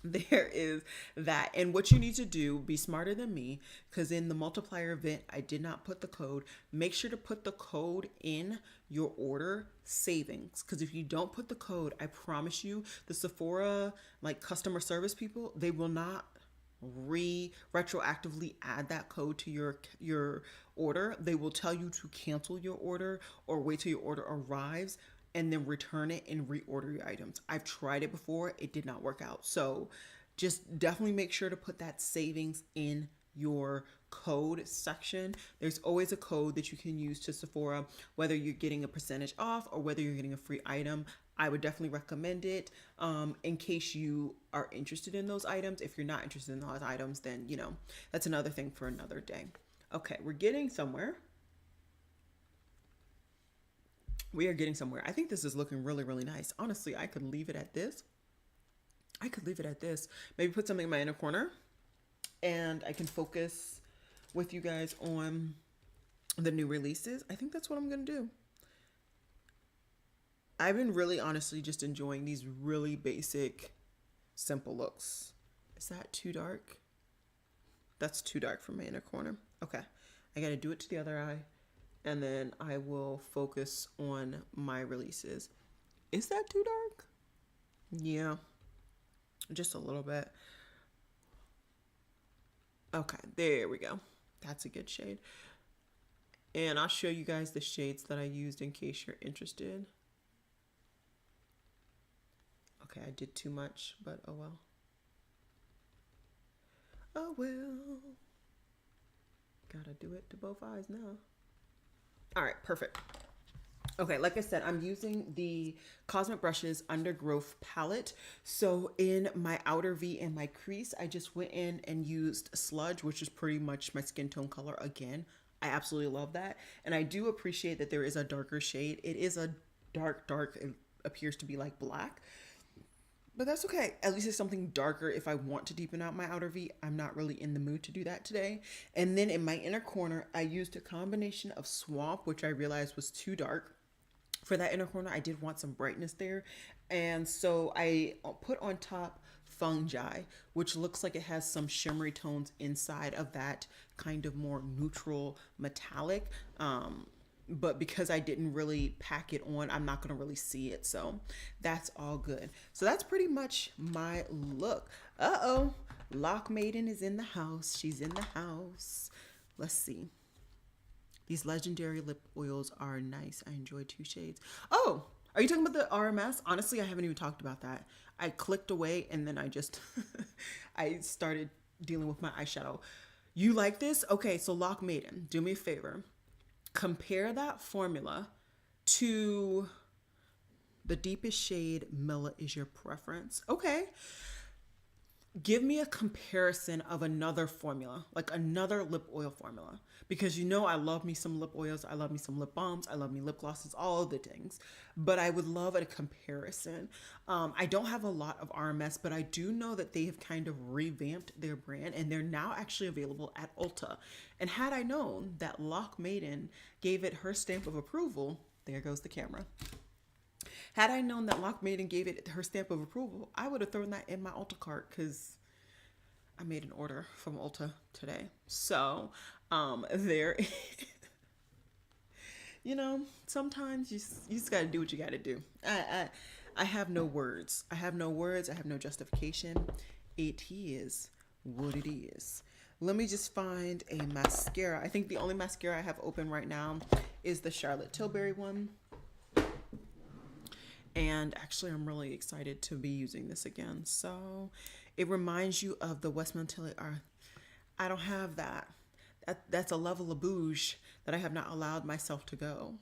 there is that. And what you need to do, be smarter than me, because in the multiplier event, I did not put the code. Make sure to put the code in your order savings, because if you don't put the code, I promise you, the Sephora like customer service people, they will not retroactively add that code to your order. They will tell you to cancel your order or wait till your order arrives and then return it and reorder your items. I've tried it before. It did not work out. So just definitely make sure to put that savings in your code section. There's always a code that you can use to Sephora, whether you're getting a percentage off or whether you're getting a free item. I would definitely recommend it in case you are interested in those items. If you're not interested in those items, then, you know, that's another thing for another day. Okay, we're getting somewhere. We are getting somewhere. I think this is looking really, really nice. Honestly, I could leave it at this. Maybe put something in my inner corner and I can focus with you guys on the new releases. I think that's what I'm going to do. I've been really honestly just enjoying these really basic, simple looks. Is that too dark? That's too dark for my inner corner. Okay. I got to do it to the other eye. And then I will focus on my releases. Is that too dark? Yeah, just a little bit. Okay, there we go. That's a good shade. And I'll show you guys the shades that I used in case you're interested. Okay, I did too much, but oh well. Oh well. Gotta do it to both eyes now. All right, perfect. Okay, like I said, I'm using the Cosmic Brushes Undergrowth palette. So in my outer V and my crease, I just went in and used Sludge, which is pretty much my skin tone color again. I absolutely love that. And I do appreciate that there is a darker shade. It is a dark, it appears to be like black. But that's okay. At least it's something darker if I want to deepen out my outer V. I'm not really in the mood to do that today. And then in my inner corner, I used a combination of Swamp, which I realized was too dark. For that inner corner, I did want some brightness there. And so I put on top Fungi, which looks like it has some shimmery tones inside of that kind of more neutral metallic. But because I didn't really pack it on, I'm not going to really see it. So that's all good. So that's pretty much my look. Uh-oh. Lock Maiden is in the house. She's in the house. Let's see. These legendary lip oils are nice. I enjoy 2 shades. Oh, are you talking about the RMS? Honestly, I haven't even talked about that. I clicked away and then I just, I started dealing with my eyeshadow. You like this? Okay, so Lock Maiden, do me a favor. Compare that formula to the deepest shade, Mela is your preference. Okay. Give me a comparison of another formula, like another lip oil formula, because you know I love me some lip oils, I love me some lip balms, I love me lip glosses, all of the things, but I would love a comparison. I don't have a lot of RMS, but I do know that they have kind of revamped their brand and they're now actually available at Ulta. And had I known that Lock Maiden gave it her stamp of approval, there goes the camera. Had I known that Lock Maiden gave it her stamp of approval, I would have thrown that in my Ulta cart because I made an order from Ulta today. So, there, you know, sometimes you just got to do what you got to do. I have no words. I have no justification. It is what it is. Let me just find a mascara. I think the only mascara I have open right now is the Charlotte Tilbury one. And actually, I'm really excited to be using this again. So it reminds you of the Westman Tilly. I don't have that. that's a level of bouge that I have not allowed myself to go.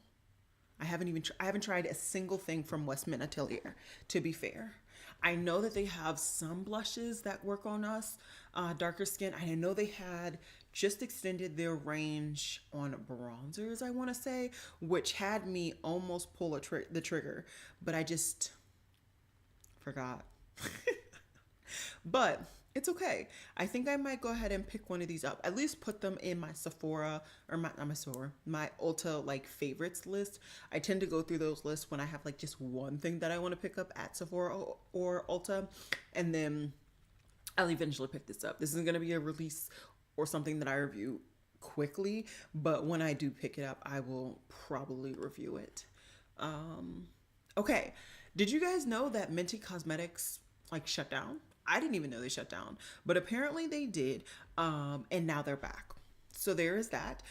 I haven't tried a single thing from Westman Atelier, to be fair. I know that they have some blushes that work on us, darker skin. I know they had just extended their range on bronzers, I want to say, which had me almost pull the trigger, but I just forgot. But it's okay. I think I might go ahead and pick one of these up. At least put them in my Sephora or my not my Sephora, my Ulta like favorites list. I tend to go through those lists when I have like just one thing that I want to pick up at Sephora or Ulta, and then I'll eventually pick this up. This isn't gonna be a release or something that I review quickly, but when I do pick it up, I will probably review it. Okay. Did you guys know that Minty Cosmetics like shut down? I didn't even know they shut down, but apparently they did. And now they're back. So there is that.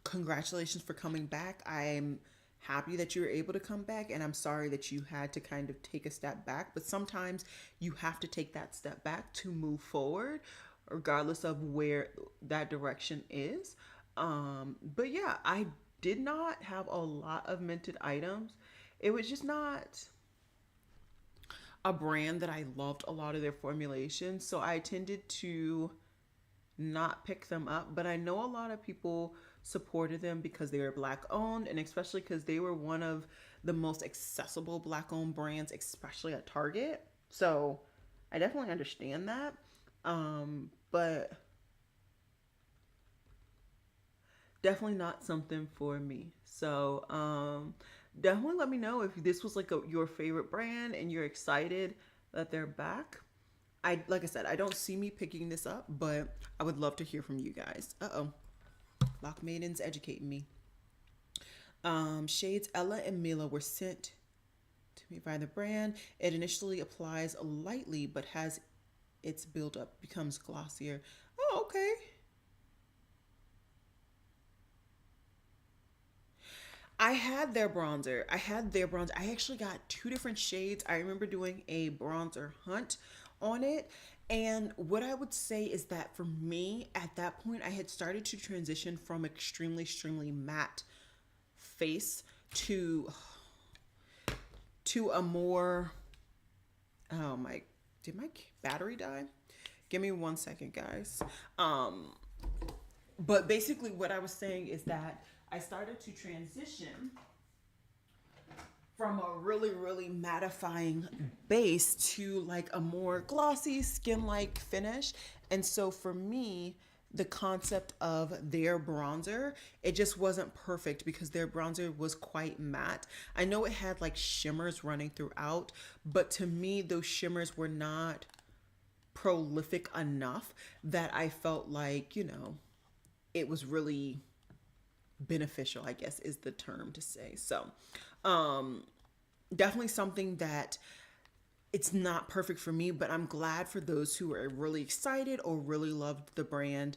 Congratulations for coming back. I'm happy that you were able to come back, and I'm sorry that you had to kind of take a step back, but sometimes you have to take that step back to move forward, regardless of where that direction is. But yeah, I did not have a lot of minted items. It was just not a brand that I loved a lot of their formulations, so I tended to not pick them up. But I know a lot of people supported them because they were black owned, and especially because they were one of the most accessible black owned brands, especially at Target. So I definitely understand that. But definitely not something for me. So definitely let me know if this was like your favorite brand and you're excited that they're back. Like I said, I don't see me picking this up, but I would love to hear from you guys. Lock Maidens educating me. Shades Ella and Mila were sent to me by the brand. It initially applies lightly, but has its buildup becomes glossier. Oh, okay. I had their bronzer. I actually got two different shades. I remember doing a bronzer hunt on it. And what I would say is that for me, at that point, I had started to transition from extremely, extremely matte face to a more, oh my, did my battery die? Give me 1 second, guys. But basically what I was saying is that I started to transition from a really, really mattifying base to like a more glossy skin-like finish. And so for me, the concept of their bronzer, it just wasn't perfect because their bronzer was quite matte. I know it had like shimmers running throughout, but to me, those shimmers were not prolific enough that I felt like, it was really beneficial, I guess is the term to say. So, definitely something that it's not perfect for me, but I'm glad for those who are really excited or really loved the brand.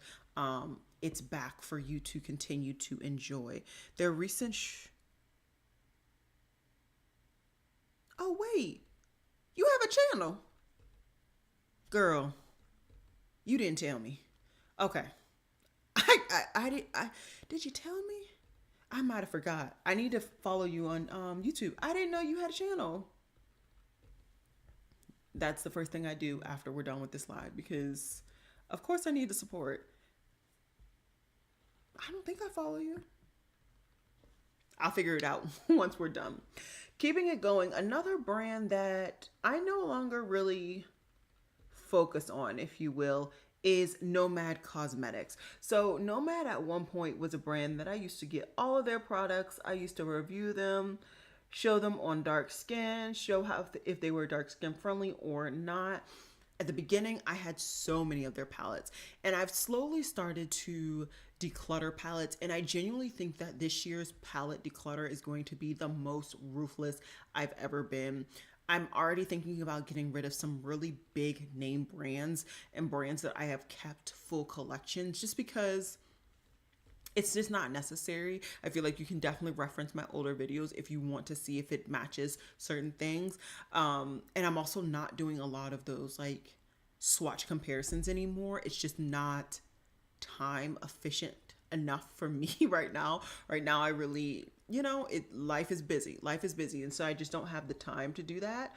It's back for you to continue to enjoy. Their recent oh wait, you have a channel, girl. You didn't tell me. Okay. Did you tell me? I might have forgot. I need to follow you on YouTube. I didn't know you had a channel. That's the first thing I do after we're done with this live because of course I need the support. I don't think I follow you. I'll figure it out once we're done. Keeping it going, another brand that I no longer really focus on, if you will, is Nomad Cosmetics. So Nomad at one point was a brand that I used to get all of their products. I used to review them, show them on dark skin, show how if they were dark skin friendly or not. At the beginning, I had so many of their palettes, and I've slowly started to declutter palettes, and I genuinely think that this year's palette declutter is going to be the most ruthless I've ever been. I'm already thinking about getting rid of some really big name brands and brands that I have kept full collections just because it's just not necessary. I feel like you can definitely reference my older videos if you want to see if it matches certain things. And I'm also not doing a lot of those like swatch comparisons anymore. It's just not time efficient enough for me right now. Right now, I really, life is busy. Life is busy. And so I just don't have the time to do that.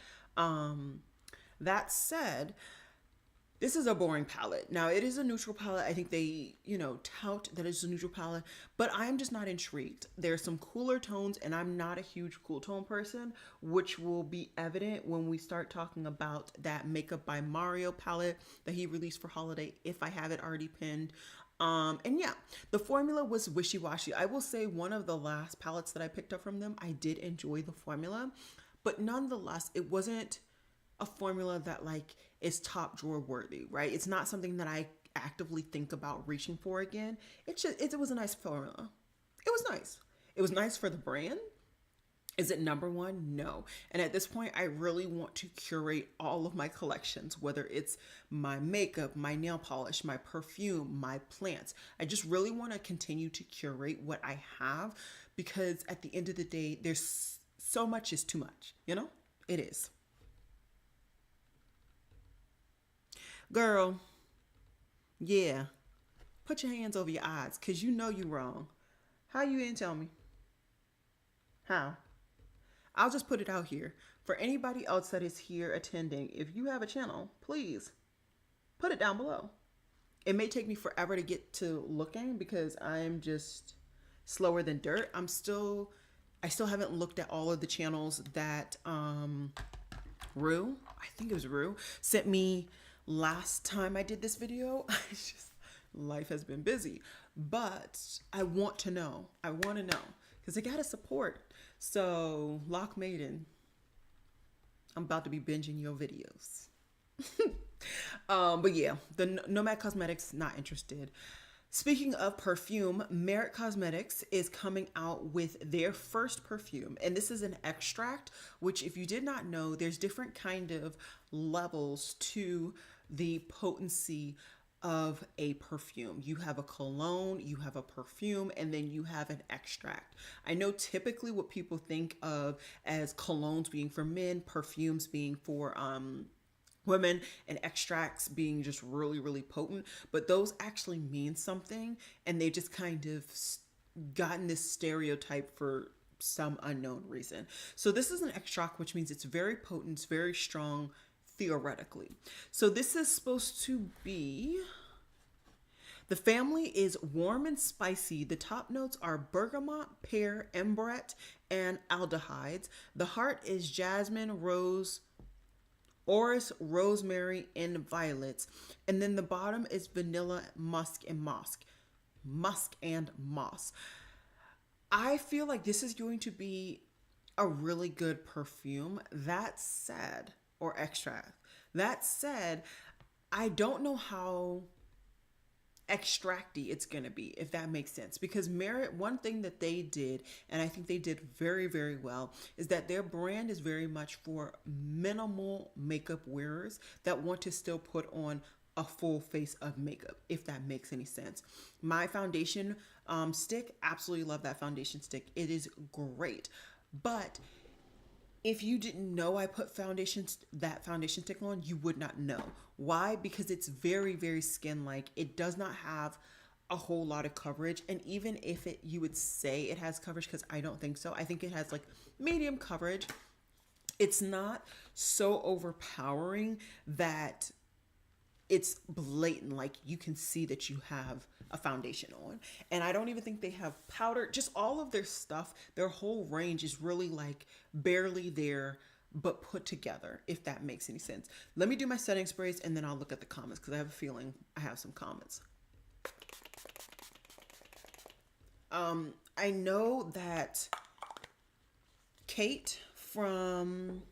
That said, this is a boring palette. Now, it is a neutral palette. I think they, tout that it's a neutral palette, but I'm just not intrigued. There's some cooler tones, and I'm not a huge cool tone person, which will be evident when we start talking about that Makeup by Mario palette that he released for holiday, if I have it already pinned. And yeah, the formula was wishy-washy. I will say one of the last palettes that I picked up from them, I did enjoy the formula, but nonetheless, it wasn't a formula that like is top drawer worthy, right? It's not something that I actively think about reaching for again. It was a nice formula. It was nice. It was nice for the brand. Is it number one? No. And at this point, I really want to curate all of my collections, whether it's my makeup, my nail polish, my perfume, my plants. I just really want to continue to curate what I have, because at the end of the day, there's so much is too much, It is. Girl, yeah, put your hands over your eyes, because you know you're wrong. How you didn't tell me? How? I'll just put it out here. For anybody else that is here attending, if you have a channel, please put it down below. It may take me forever to get to looking because I'm just slower than dirt. I still haven't looked at all of the channels that Rue, I think it was Rue, sent me last time I did this video. Life has been busy, but I want to know. Because I gotta support. So, Lock Maiden, I'm about to be binging your videos. But yeah, the Nomad Cosmetics, not interested. Speaking of perfume, Merit Cosmetics is coming out with their first perfume, and this is an extract, which if you did not know, there's different kind of levels to the potency of a perfume. You have a cologne, you have a perfume, and then you have an extract. I know typically what people think of as colognes being for men, perfumes being for women, and extracts being just really, really potent, but those actually mean something, and they just kind of gotten this stereotype for some unknown reason. So this is an extract, which means it's very potent, it's very strong, theoretically. So this is supposed to be, the family is warm and spicy. The top notes are bergamot, pear, ambrette, and aldehydes. The heart is jasmine, rose, orris, rosemary, and violets. And then the bottom is vanilla, musk, and moss. I feel like this is going to be a really good perfume. That said, or extract. That said, I don't know how extracty it's going to be, if that makes sense, because Merit, one thing that they did, and I think they did very, very well, is that their brand is very much for minimal makeup wearers that want to still put on a full face of makeup, if that makes any sense. My foundation stick, absolutely love that foundation stick. It is great. But if you didn't know I put that foundation stick on, you would not know. Why? Because it's very, very skin-like. It does not have a whole lot of coverage. And even if you would say it has coverage, because I don't think so. I think it has like medium coverage. It's not so overpowering that it's blatant, like you can see that you have a foundation on. And I don't even think they have powder. Just all of their stuff, their whole range is really like barely there, but put together, if that makes any sense. Let me do my setting sprays and then I'll look at the comments, because I have a feeling I have some comments. I know that Kate from,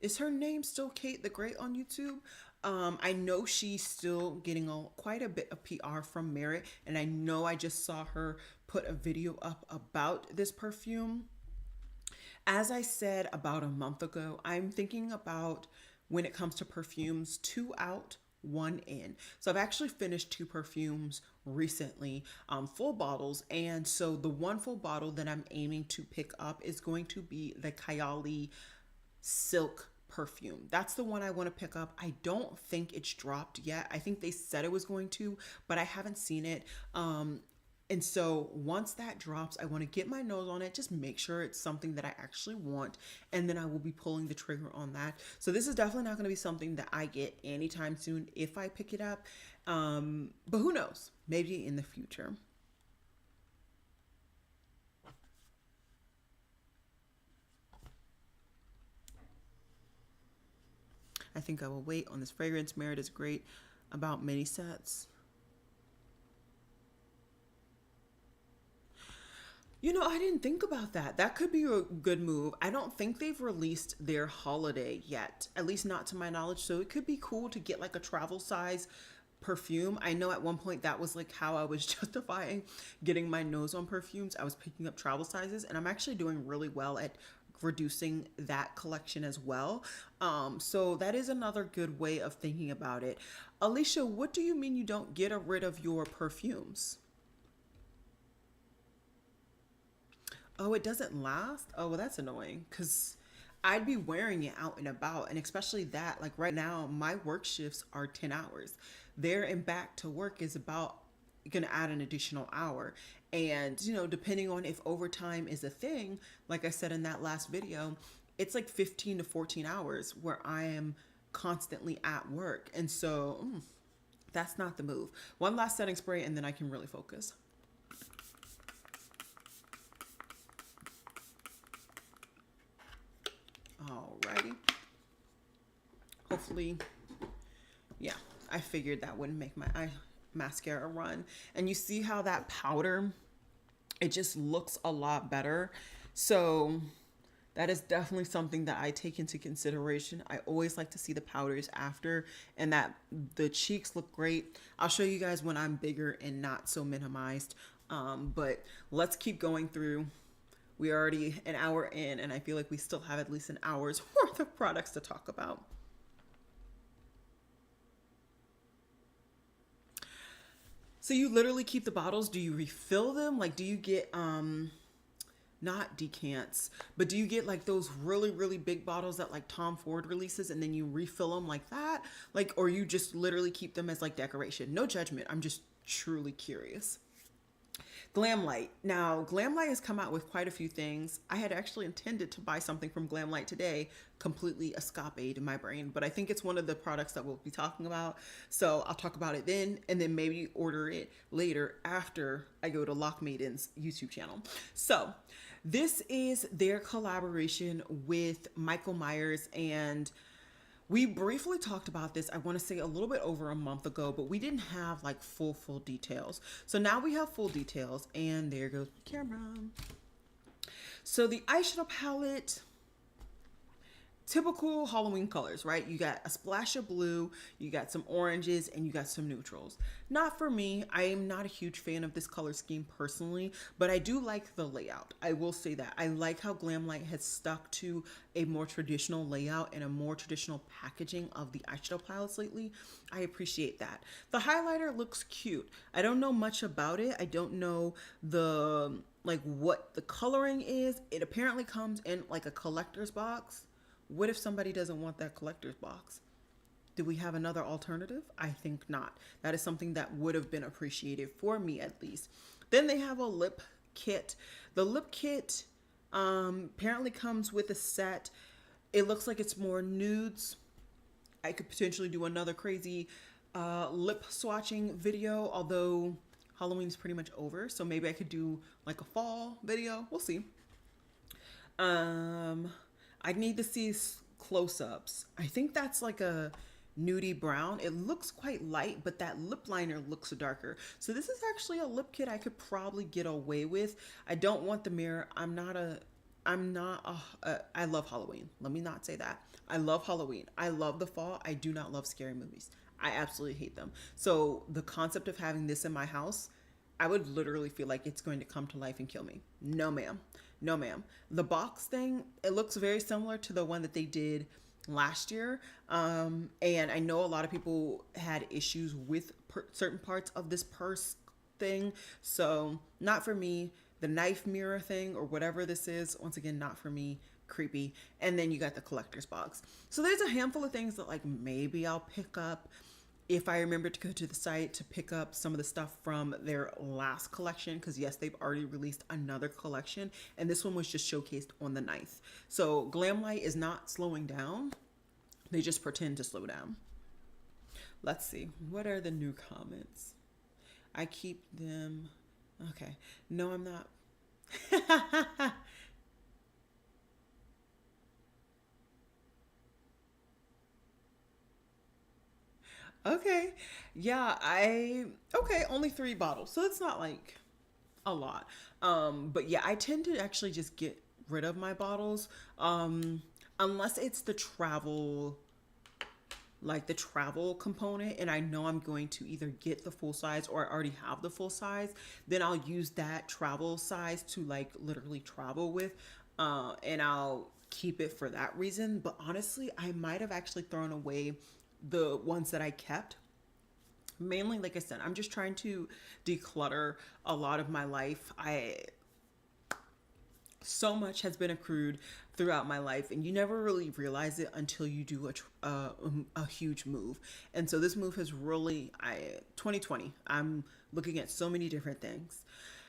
is her name still Kate the Great on YouTube? I know she's still getting quite a bit of PR from Merit, and I know I just saw her put a video up about this perfume. As I said about a month ago, I'm thinking about, when it comes to perfumes, 2 out, 1 in. So I've actually finished 2 perfumes recently, full bottles, and so the one full bottle that I'm aiming to pick up is going to be the Kylie Silk perfume. That's the one I want to pick up. I don't think it's dropped yet. I think they said it was going to, but I haven't seen it. And so once that drops, I want to get my nose on it, just make sure it's something that I actually want, and then I will be pulling the trigger on that. So this is definitely not going to be something that I get anytime soon if I pick it up. But who knows? Maybe in the future. I think I will wait on this fragrance. Merit is great about mini sets. You know, I didn't think about that. That could be a good move. I don't think they've released their holiday yet, at least not to my knowledge. So it could be cool to get like a travel size perfume. I know at one point that was like how I was justifying getting my nose on perfumes. I was picking up travel sizes, and I'm actually doing really well at reducing that collection as well. So that is another good way of thinking about it. Alicia, what do you mean you don't get rid of your perfumes? Oh, it doesn't last? Oh, well, that's annoying because I'd be wearing it out and about. And especially that, like right now, my work shifts are 10 hours. There and back to work is about going to add an additional hour. And, you know, depending on if overtime is a thing, like I said in that last video, it's like 15 to 14 hours where I am constantly at work. And so that's not the move. One last setting spray and then I can really focus. Alrighty. Hopefully, yeah, I figured that wouldn't make my eye mascara run. And you see how that powder, it just looks a lot better. So that is definitely something that I take into consideration. I always like to see the powders after, and that the cheeks look great. I'll show you guys when I'm bigger and not so minimized. But let's keep going through. We're already an hour in, and I feel like we still have at least an hour's worth of products to talk about. So you literally keep the bottles? Do you refill them? Like, do you get, not decants, but do you get like those really, really big bottles that like Tom Ford releases and then you refill them like that? Like, or you just literally keep them as like decoration? No judgment. I'm just truly curious. Glamlight. Now, Glamlight has come out with quite a few things. I had actually intended to buy something from Glamlight today, completely escapade in my brain, but I think it's one of the products that we'll be talking about. So I'll talk about it then, and then maybe order it later after I go to Lock Maiden's YouTube channel. So this is their collaboration with Michael Myers, and we briefly talked about this, I want to say a little bit over a month ago, but we didn't have like full details. So now we have full details, and there goes the camera. So the eyeshadow palette, typical Halloween colors, right? You got a splash of blue, you got some oranges, and you got some neutrals. Not for me. I am not a huge fan of this color scheme personally, but I do like the layout. I will say that. I like how Glamlight has stuck to a more traditional layout and a more traditional packaging of the eyeshadow palettes lately. I appreciate that. The highlighter looks cute. I don't know much about it. I don't know like what the coloring is. It apparently comes in like a collector's box. What if somebody doesn't want that collector's box? Do we have another alternative? I think not. That is something that would have been appreciated for me at least. Then they have a lip kit. The lip kit apparently comes with a set. It looks like it's more nudes. I could potentially do another crazy lip swatching video, although Halloween's pretty much over, so maybe I could do like a fall video. We'll see. I need to see close-ups. I think that's like a nudie brown. It looks quite light, but that lip liner looks darker. So this is actually a lip kit I could probably get away with. I don't want the mirror. I love Halloween. Let me not say that. I love Halloween. I love the fall. I do not love scary movies. I absolutely hate them. So the concept of having this in my house, I would literally feel like it's going to come to life and kill me. No, ma'am. No, ma'am. The box thing, it looks very similar to the one that they did last year. And I know a lot of people had issues with certain parts of this purse thing. So not for me. the knife mirror thing or whatever this is. Once again, not for me, creepy. And then you got the collector's box. So there's a handful of things that like maybe I'll pick up if I remember to go to the site to pick up some of the stuff from their last collection, because yes, they've already released another collection, and this one was just showcased on the 9th. So Glamlight is not slowing down. They just pretend to slow down. Let's see. What are the new comments? I keep them. Okay. No, I'm not. Okay. Yeah, okay, only 3 bottles. So it's not like a lot. But yeah, I tend to actually just get rid of my bottles. Unless it's the travel, like the travel component, and I know I'm going to either get the full size or I already have the full size, then I'll use that travel size to like literally travel with, and I'll keep it for that reason. But honestly, I might have actually thrown away the ones that I kept. Mainly, like I said, I'm just trying to declutter a lot of my life. So much has been accrued throughout my life, and you never really realize it until you do a huge move. And so this move has really 2020, I'm looking at so many different things.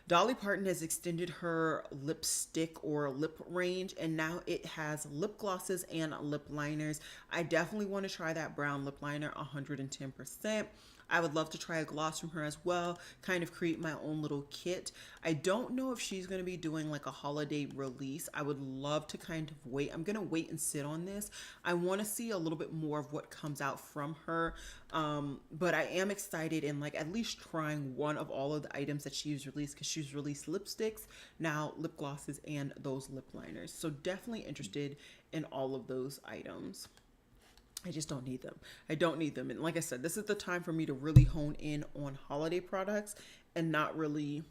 Dolly Parton has extended her lipstick or lip range, and now it has lip glosses and lip liners. I definitely want to try that brown lip liner 110%. I would love to try a gloss from her as well, kind of create my own little kit. I don't know if she's going to be doing like a holiday release. I would love to kind of wait. I'm going to wait and sit on this. I want to see a little bit more of what comes out from her. But I am excited and like at least trying one of all of the items that she's released, because she's released lipsticks, now lip glosses, and those lip liners. So definitely interested in all of those items. I just don't need them. I don't need them. And like I said, this is the time for me to really hone in on holiday products and not really,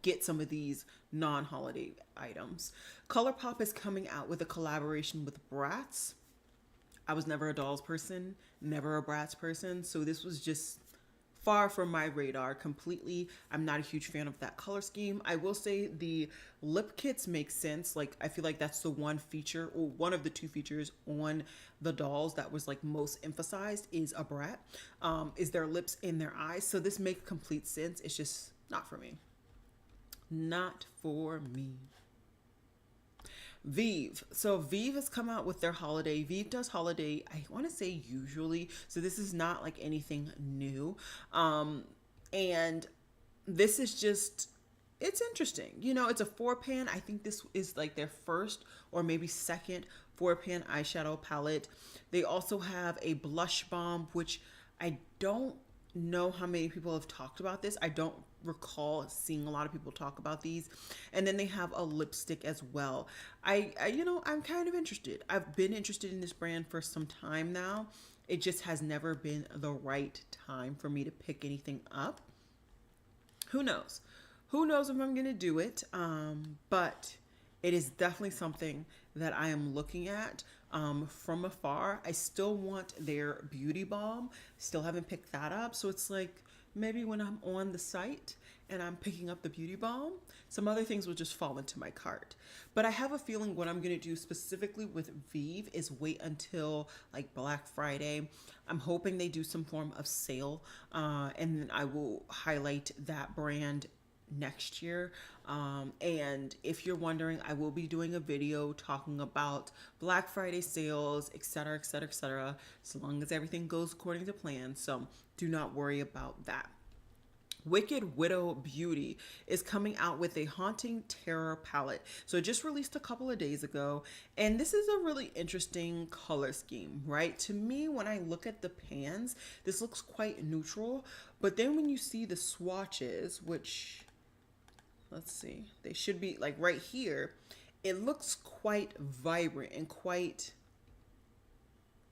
get some of these non-holiday items. ColourPop is coming out with a collaboration with Bratz. I was never a dolls person, never a Bratz person. So this was just far from my radar completely. I'm not a huge fan of that color scheme. I will say the lip kits make sense. Like I feel like that's the one feature, or one of the 2 features on the dolls that was like most emphasized is a brat, is their lips and their eyes. So this makes complete sense. It's just not for me. Not for me. Vive. So Vive has come out with their holiday. Vive does holiday, I want to say usually. So this is not like anything new. And this is just, it's interesting. It's a 4-pan. I think this is like their first or maybe second 4-pan eyeshadow palette. They also have a blush bomb, which I don't know how many people have talked about this. I don't recall seeing a lot of people talk about these. And then they have a lipstick as well. I'm kind of interested. I've been interested in this brand for some time now. It just has never been the right time for me to pick anything up. Who knows? Who knows if I'm going to do it? But it is definitely something that I am looking at from afar. I still want their beauty balm. Still haven't picked that up. So it's like, maybe when I'm on the site and I'm picking up the beauty balm, some other things will just fall into my cart. But I have a feeling what I'm going to do specifically with Vive is wait until like Black Friday. I'm hoping they do some form of sale, and then I will highlight that brand next year. And if you're wondering, I will be doing a video talking about Black Friday sales, etc., etc., etc., so long as everything goes according to plan. So do not worry about that. Wicked Widow Beauty is coming out with a Haunting Terror palette. So it just released a couple of days ago. And this is a really interesting color scheme, right? To me, when I look at the pans, this looks quite neutral. But then when you see the swatches, which, let's see, they should be like right here, it looks quite vibrant and quite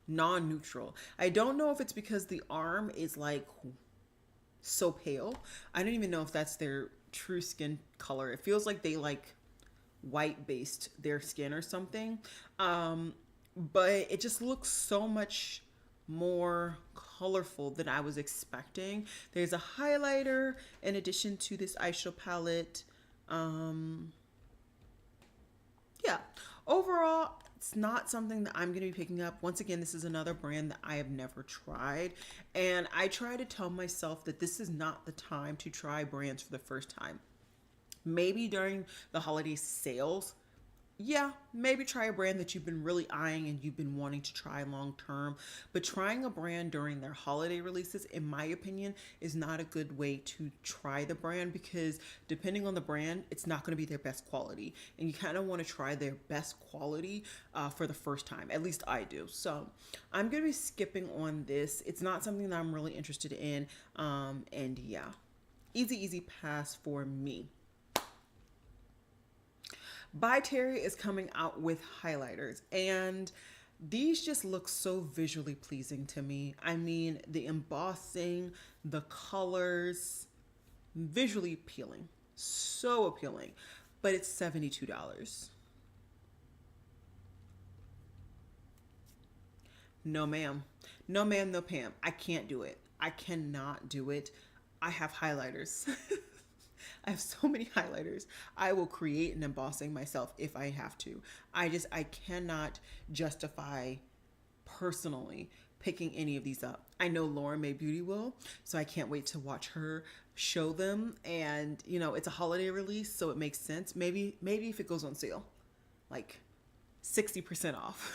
non-neutral. I don't know if it's because the arm is like so pale. I don't even know if that's their true skin color. It feels like they like white based their skin or something. But it just looks so much more colorful than I was expecting. There's a highlighter in addition to this eyeshadow palette. Um, yeah, overall, it's not something that I'm going to be picking up. Once again, this is another brand that I have never tried. And I try to tell myself that this is not the time to try brands for the first time. Maybe during the holiday sales, yeah, maybe try a brand that you've been really eyeing and you've been wanting to try long term. But trying a brand during their holiday releases, in my opinion, is not a good way to try the brand because depending on the brand, it's not going to be their best quality. And you kind of want to try their best quality for the first time. At least I do. So I'm going to be skipping on this. It's not something that I'm really interested in. And yeah, easy pass for me. By Terry is coming out with highlighters, and these just look so visually pleasing to me. I mean, the embossing, the colors, visually appealing, so appealing, but it's $72. No, ma'am. No, ma'am, no, Pam. I can't do it. I cannot do it. I have highlighters. I have so many highlighters. I will create an embossing myself if I have to. I cannot justify personally picking any of these up. I know Lauren May Beauty will, so I can't wait to watch her show them. And it's a holiday release, so it makes sense. Maybe if it goes on sale, like 60% off,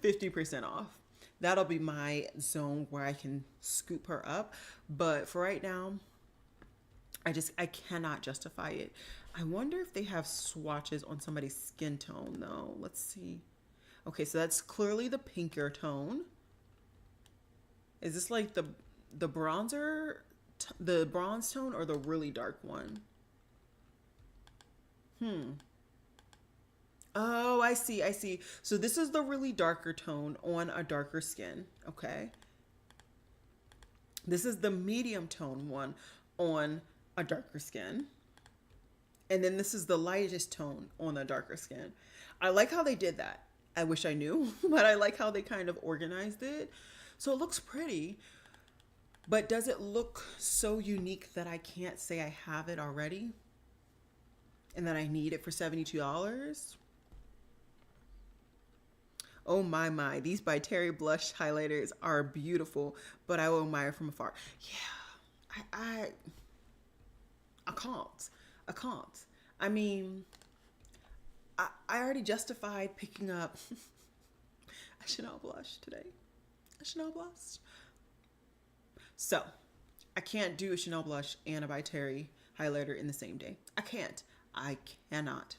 50% off. That'll be my zone where I can scoop her up. But for right now, I cannot justify it. I wonder if they have swatches on somebody's skin tone though. Let's see. Okay, so that's clearly the pinker tone. Is this like the bronzer, the bronze tone, or the really dark one? Oh, I see. So this is the really darker tone on a darker skin. Okay. This is the medium tone one on a darker skin. And then this is the lightest tone on a darker skin. I like how they did that. I wish I knew, but I like how they kind of organized it. So it looks pretty, but does it look so unique that I can't say I have it already and that I need it for $72? Oh my, these by Terry blush highlighters are beautiful, but I will admire from afar. Yeah, I can't. I mean, I already justified picking up a Chanel blush today. A Chanel blush. So, I can't do a Chanel blush and a by Terry highlighter in the same day. I cannot.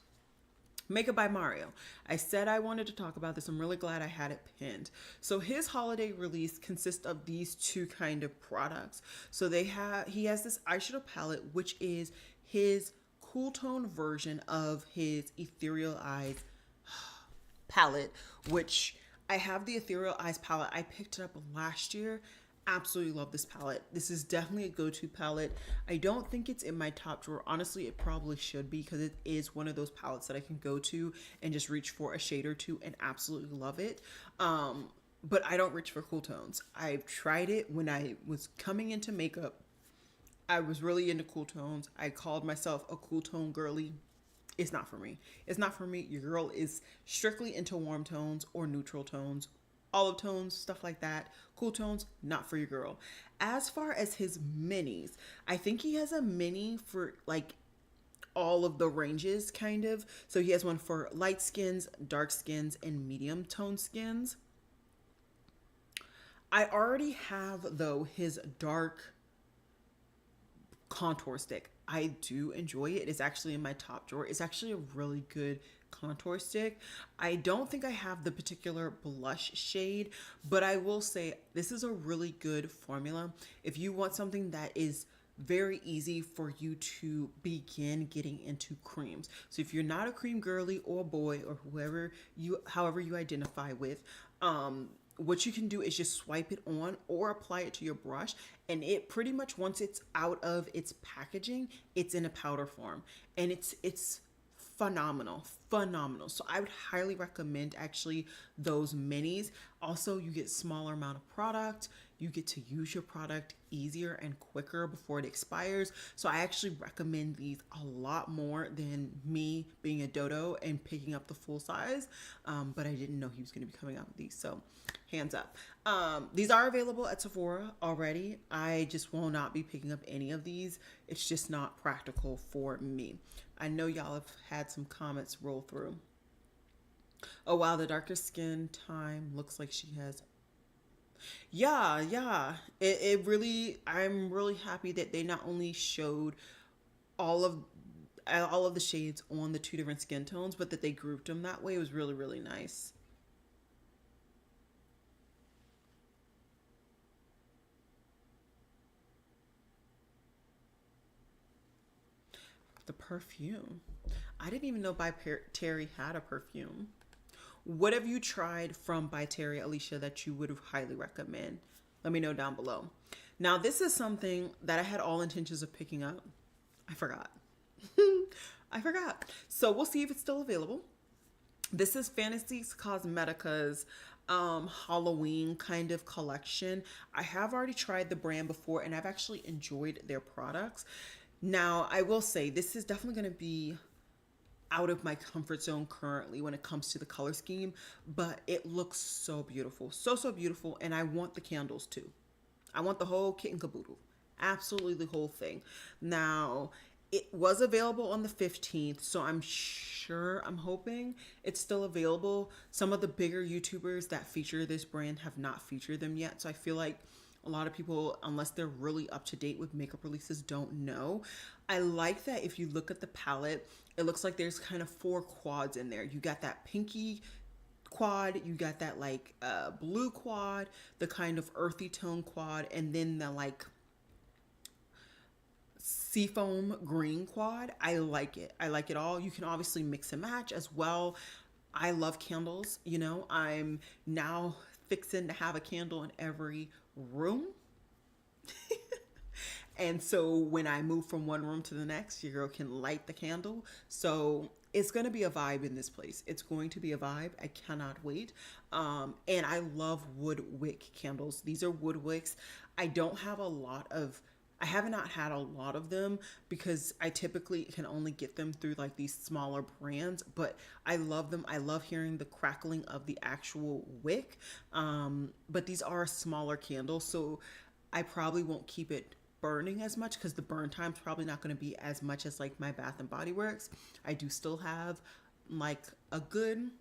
Makeup by Mario. I said I wanted to talk about this. I'm really glad I had it pinned. So his holiday release consists of these two kind of products. So he has this eyeshadow palette, which is his cool tone version of his Ethereal Eyes palette, which I have the Ethereal Eyes palette. I picked it up last year. Absolutely love this palette. This is definitely a go-to palette. I don't think it's in my top drawer. Honestly, it probably should be because it is one of those palettes that I can go to and just reach for a shade or two and absolutely love it. But I don't reach for cool tones. I've tried it when I was coming into makeup. I was really into cool tones. I called myself a cool tone girly. It's not for me. It's not for me. Your girl is strictly into warm tones or neutral tones, olive tones, stuff like that. Cool tones, not for your girl. As far as his minis, I think he has a mini for like all of the ranges kind of. So he has one for light skins, dark skins, and medium tone skins. I already have though his dark contour stick. I do enjoy it. It's actually in my top drawer. It's actually a really good contour stick. I don't think I have the particular blush shade, but I will say this is a really good formula if you want something that is very easy for you to begin getting into creams. So if you're not a cream girly or boy or however you identify with, what you can do is just swipe it on or apply it to your brush, and it pretty much, once it's out of its packaging, it's in a powder form, and it's phenomenal, phenomenal. So I would highly recommend actually those minis. Also, you get smaller amount of product. You get to use your product easier and quicker before it expires. So I actually recommend these a lot more than me being a dodo and picking up the full size. But I didn't know he was going to be coming out with these. So hands up. These are available at Sephora already. I just will not be picking up any of these. It's just not practical for me. I know y'all have had some comments roll through. Oh wow, the darker skin time looks like she has. Yeah, yeah. It really, I'm really happy that they not only showed all of all of the shades on the two different skin tones, but that they grouped them that way. It was really, really nice. The perfume. I didn't even know Terry had a perfume. What have you tried from By Terry, Alicia, that you would highly recommend? Let me know down below. Now, this is something that I had all intentions of picking up. I forgot. I forgot. So we'll see if it's still available. This is Fantasy Cosmetica's Halloween kind of collection. I have already tried the brand before and I've actually enjoyed their products. Now, I will say this is definitely going to be out of my comfort zone currently when it comes to the color scheme, but it looks so beautiful. So, so beautiful. And I want the candles too. I want the whole kit and caboodle. Absolutely the whole thing. Now, it was available on the 15th, so I'm hoping it's still available. Some of the bigger YouTubers that feature this brand have not featured them yet, so I feel like a lot of people, unless they're really up to date with makeup releases, don't know. I like that if you look at the palette, it looks like there's kind of 4 quads in there. You got that pinky quad, you got that like blue quad, the kind of earthy tone quad, and then the like seafoam green quad. I like it. I like it all. You can obviously mix and match as well. I love candles. You know, I'm now fixing to have a candle in every room. And so when I move from one room to the next, your girl can light the candle. So it's going to be a vibe in this place. It's going to be a vibe. I cannot wait. And I love wood wick candles. These are wood wicks. I have not had a lot of them because I typically can only get them through like these smaller brands, but I love them. I love hearing the crackling of the actual wick. But these are smaller candles, so I probably won't keep it burning as much because the burn time's probably not going to be as much as like my Bath and Body Works. I do still have like a good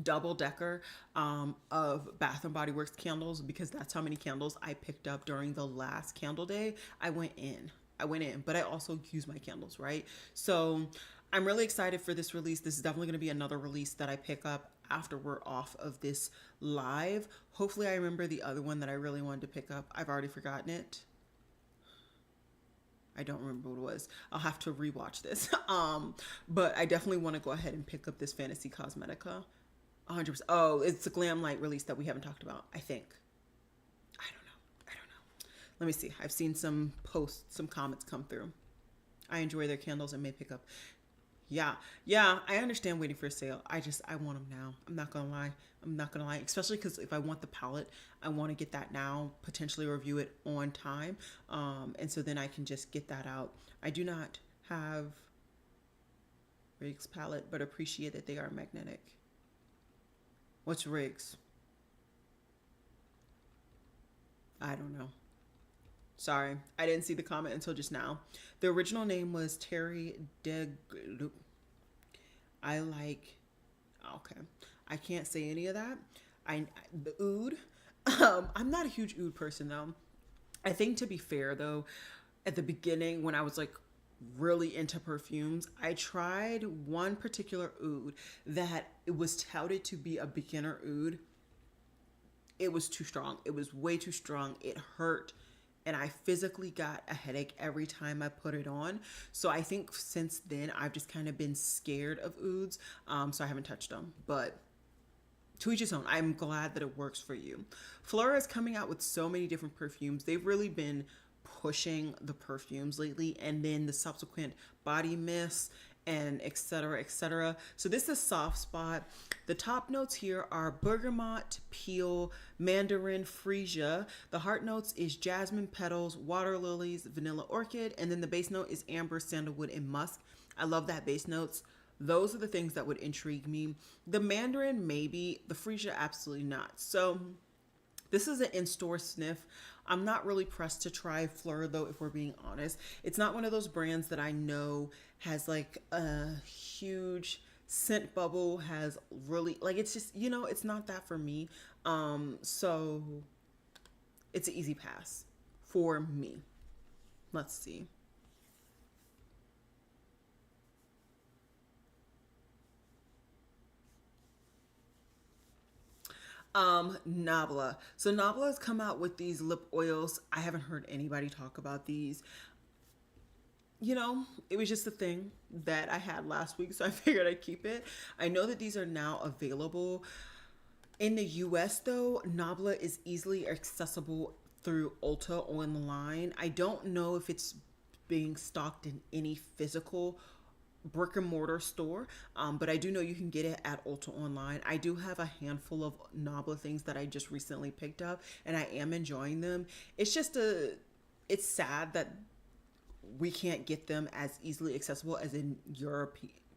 double decker of Bath and Body Works candles because that's how many candles I picked up during the last candle day. I went in, but I also use my candles, right? So I'm really excited for this release. This is definitely going to be another release that I pick up after we're off of this live. Hopefully I remember the other one that I really wanted to pick up. I've already forgotten it. I don't remember what it was. I'll have to rewatch this. But I definitely want to go ahead and pick up this Fantasy Cosmetica. 100%. Oh, it's the Glam Light release that we haven't talked about, I think. I don't know. Let me see. I've seen some posts, some comments come through. I enjoy their candles and may pick up. Yeah, I understand waiting for a sale. I want them now. I'm not gonna lie. Especially because if I want the palette, I want to get that now, potentially review it on time. And so then I can just get that out. I do not have Riggs palette, but appreciate that they are magnetic. What's Riggs? I don't know. Sorry, I didn't see the comment until just now. The original name was Terry Deg. I like. Okay, I can't say any of that. The oud. I'm not a huge oud person though. I think to be fair though, at the beginning when I was like really into perfumes, I tried one particular oud that it was touted to be a beginner oud. It was too strong. It was way too strong. It hurt. And I physically got a headache every time I put it on. So I think since then, I've just kind of been scared of ouds. So I haven't touched them. But to each his own. I'm glad that it works for you. Flora is coming out with so many different perfumes. They've really been pushing the perfumes lately. And then the subsequent body mists and etc etc. So this is soft spot. The top notes here are bergamot, peel, mandarin, freesia. The heart notes is jasmine petals, water lilies, vanilla orchid, and then the base note is amber, sandalwood, and musk. I love that base notes. Those are the things that would intrigue me. The mandarin, maybe. The freesia, absolutely not. So this is an in-store sniff. I'm not really pressed to try Fleur, though, if we're being honest. It's not one of those brands that I know has like a huge scent bubble, has really, like, it's just, it's not that for me. So it's an easy pass for me. Let's see. Nabla. So Nabla has come out with these lip oils. I haven't heard anybody talk about these. It was just a thing that I had last week, so I figured I'd keep it. I know that these are now available. In the US, though, Nabla is easily accessible through Ulta online. I don't know if it's being stocked in any physical brick and mortar store, but I do know you can get it at Ulta online. I do have a handful of Nabla things that I just recently picked up, and I am enjoying them. It's sad that we can't get them as easily accessible as in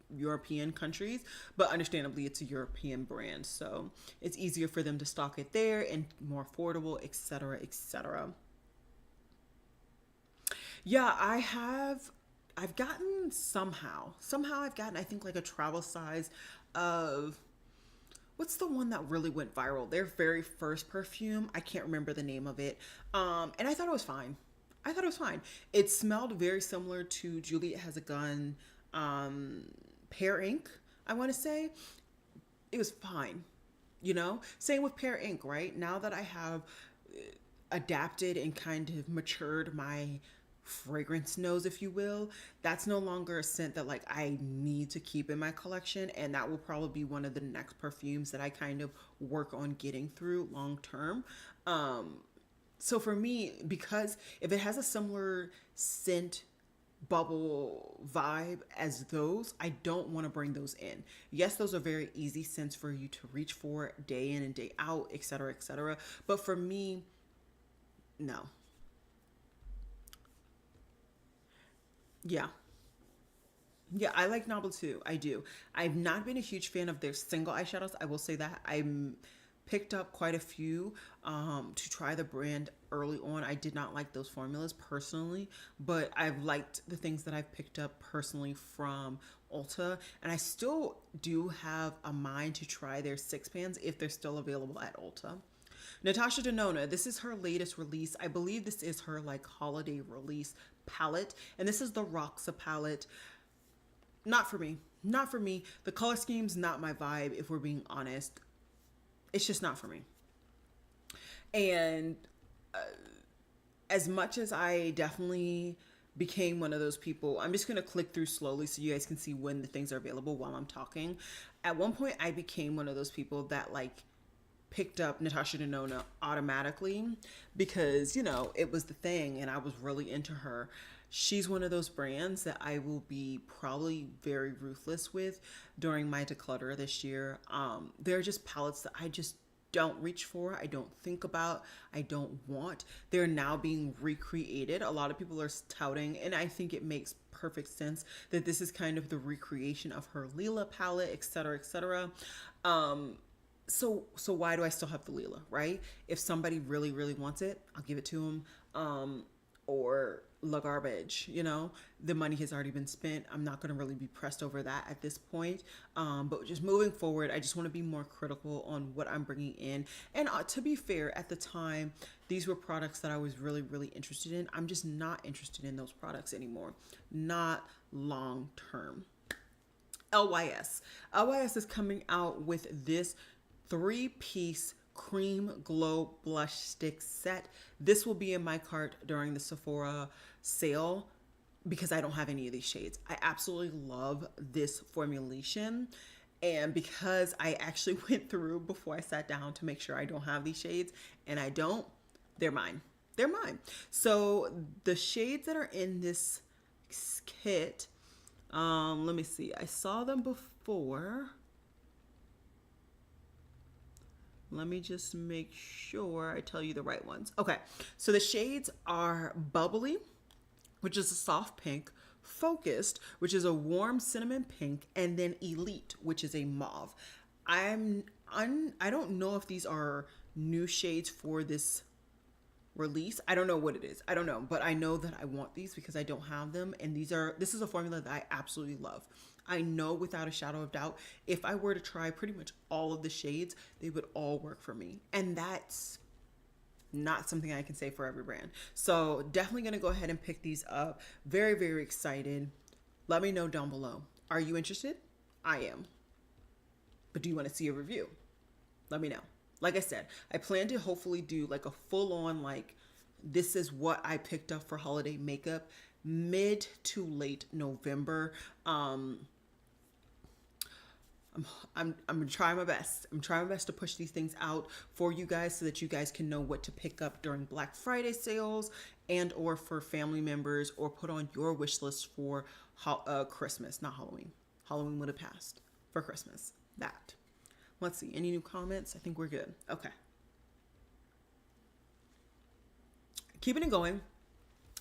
European countries, but understandably it's a European brand, so it's easier for them to stock it there and more affordable, etc etc. Yeah, I've gotten somehow I've gotten, I think, like a travel size of, what's the one that really went viral, their very first perfume. I can't remember the name of it, and I thought it was fine. It smelled very similar to Juliet Has a Gun, Pear Ink, I want to say. It was fine, Same with Pear Ink, right? Now that I have adapted and kind of matured my fragrance nose, if you will, that's no longer a scent that like I need to keep in my collection, and that will probably be one of the next perfumes that I kind of work on getting through long term. So for me, because if it has a similar scent bubble vibe as those, I don't want to bring those in. Yes, those are very easy scents for you to reach for day in and day out, etc etc, but for me, no. Yeah. Yeah, I like Nobble too. I do. I've not been a huge fan of their single eyeshadows. I will say that. I picked up quite a few to try the brand early on. I did not like those formulas personally, but I've liked the things that I've picked up personally from Ulta. And I still do have a mind to try their six pans if they're still available at Ulta. Natasha Denona, this is her latest release. I believe this is her like holiday release palette. And this is the Roxa palette. Not for me. Not for me. The color scheme's not my vibe, if we're being honest. It's just not for me. And as much as I definitely became one of those people, I'm just going to click through slowly so you guys can see when the things are available while I'm talking. At one point, I became one of those people that like picked up Natasha Denona automatically because, it was the thing and I was really into her. She's one of those brands that I will be probably very ruthless with during my declutter this year. They're just palettes that I just don't reach for, I don't think about, I don't want. They're now being recreated. A lot of people are touting, and I think it makes perfect sense that this is kind of the recreation of her Lila palette, etc., etc. So why do I still have the Lila, right? If somebody really, really wants it, I'll give it to them. Or la garbage, the money has already been spent. I'm not going to really be pressed over that at this point. But just moving forward, I just want to be more critical on what I'm bringing in. And to be fair, at the time, these were products that I was really, really interested in. I'm just not interested in those products anymore. Not long term. LYS. LYS is coming out with this 3-piece cream glow blush stick set. This will be in my cart during the Sephora sale because I don't have any of these shades. I absolutely love this formulation, and because I actually went through before I sat down to make sure I don't have these shades, and I don't, they're mine. They're mine. So the shades that are in this kit, Let me see. I saw them before. Let me just make sure I tell you the right ones. Okay, so the shades are Bubbly, which is a soft pink, Focused, which is a warm cinnamon pink, and then Elite, which is a mauve. I don't know if these are new shades for this release. I don't know what it is. I don't know, but I know that I want these because I don't have them, and this is a formula that I absolutely love. I know without a shadow of doubt, if I were to try pretty much all of the shades, they would all work for me. And that's not something I can say for every brand. So definitely going to go ahead and pick these up. Very, very excited. Let me know down below. Are you interested? I am. But do you want to see a review? Let me know. Like I said, I plan to hopefully do like a full on, like, this is what I picked up for holiday makeup mid to late November. I'm gonna try my best. I'm trying my best to push these things out for you guys so that you guys can know what to pick up during Black Friday sales and or for family members, or put on your wish list for Christmas, not Halloween. Halloween would have passed. For Christmas. That. Let's see. Any new comments? I think we're good. Okay. Keeping it going.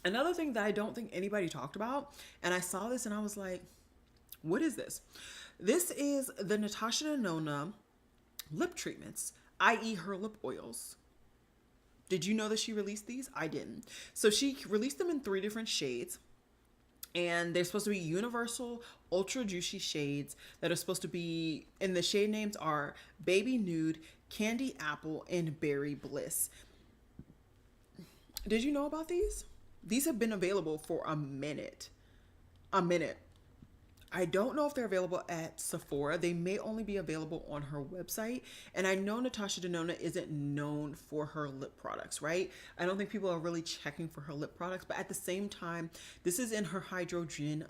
Another thing that I don't think anybody talked about, and I saw this and I was like, what is this? This is the Natasha Denona lip treatments, i.e. her lip oils. Did you know that she released these? I didn't. So she released them in 3 different shades, and they're supposed to be universal, ultra juicy shades that are supposed to be, and the shade names are Baby Nude, Candy Apple, and Berry Bliss. Did you know about these? These have been available for a minute. I don't know if they're available at Sephora. They may only be available on her website. And I know Natasha Denona isn't known for her lip products, right? I don't think people are really checking for her lip products. But at the same time, this is in her Hydrogen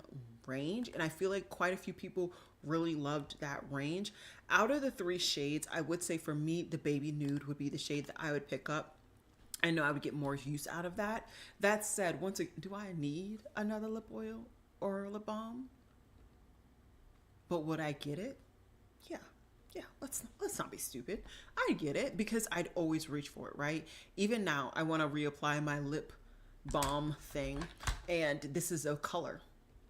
range. And I feel like quite a few people really loved that range. Out of the 3 shades, I would say for me, the Baby Nude would be the shade that I would pick up. I know I would get more use out of that. That said, do I need another lip oil or lip balm? But would I get it? Yeah. Let's not be stupid. I get it because I'd always reach for it, right? Even now, I want to reapply my lip balm thing, and this is a color.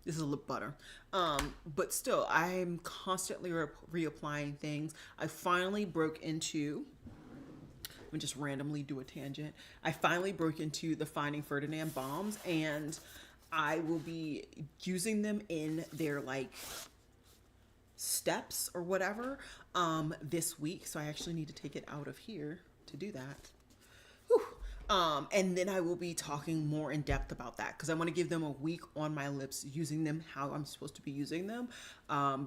This is a lip butter. But still, I'm constantly reapplying things. I finally broke into. Let me just randomly do a tangent. I finally broke into the Finding Ferdinand bombs, and I will be using them in their like steps or whatever this week. So I actually need to take it out of here to do that. Whew. And then I will be talking more in depth about that because I want to give them a week on my lips using them how I'm supposed to be using them,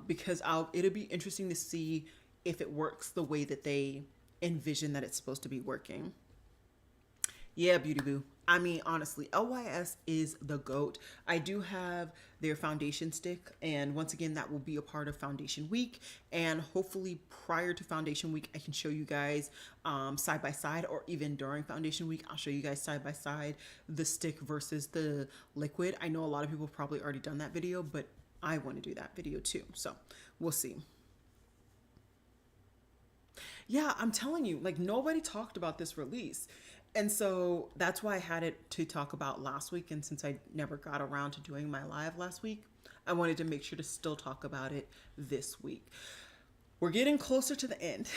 because it'll be interesting to see if it works the way that they envision that it's supposed to be working. Yeah, Beauty Boo. I mean, honestly, LYS is the GOAT. I do have their foundation stick, and once again, that will be a part of Foundation Week. And hopefully prior to Foundation Week, I can show you guys side by side, or even during Foundation Week, I'll show you guys side by side the stick versus the liquid. I know a lot of people have probably already done that video, but I want to do that video too. So we'll see. Yeah, I'm telling you, like, nobody talked about this release. And so that's why I had it to talk about last week. And since I never got around to doing my live last week, I wanted to make sure to still talk about it this week. We're getting closer to the end.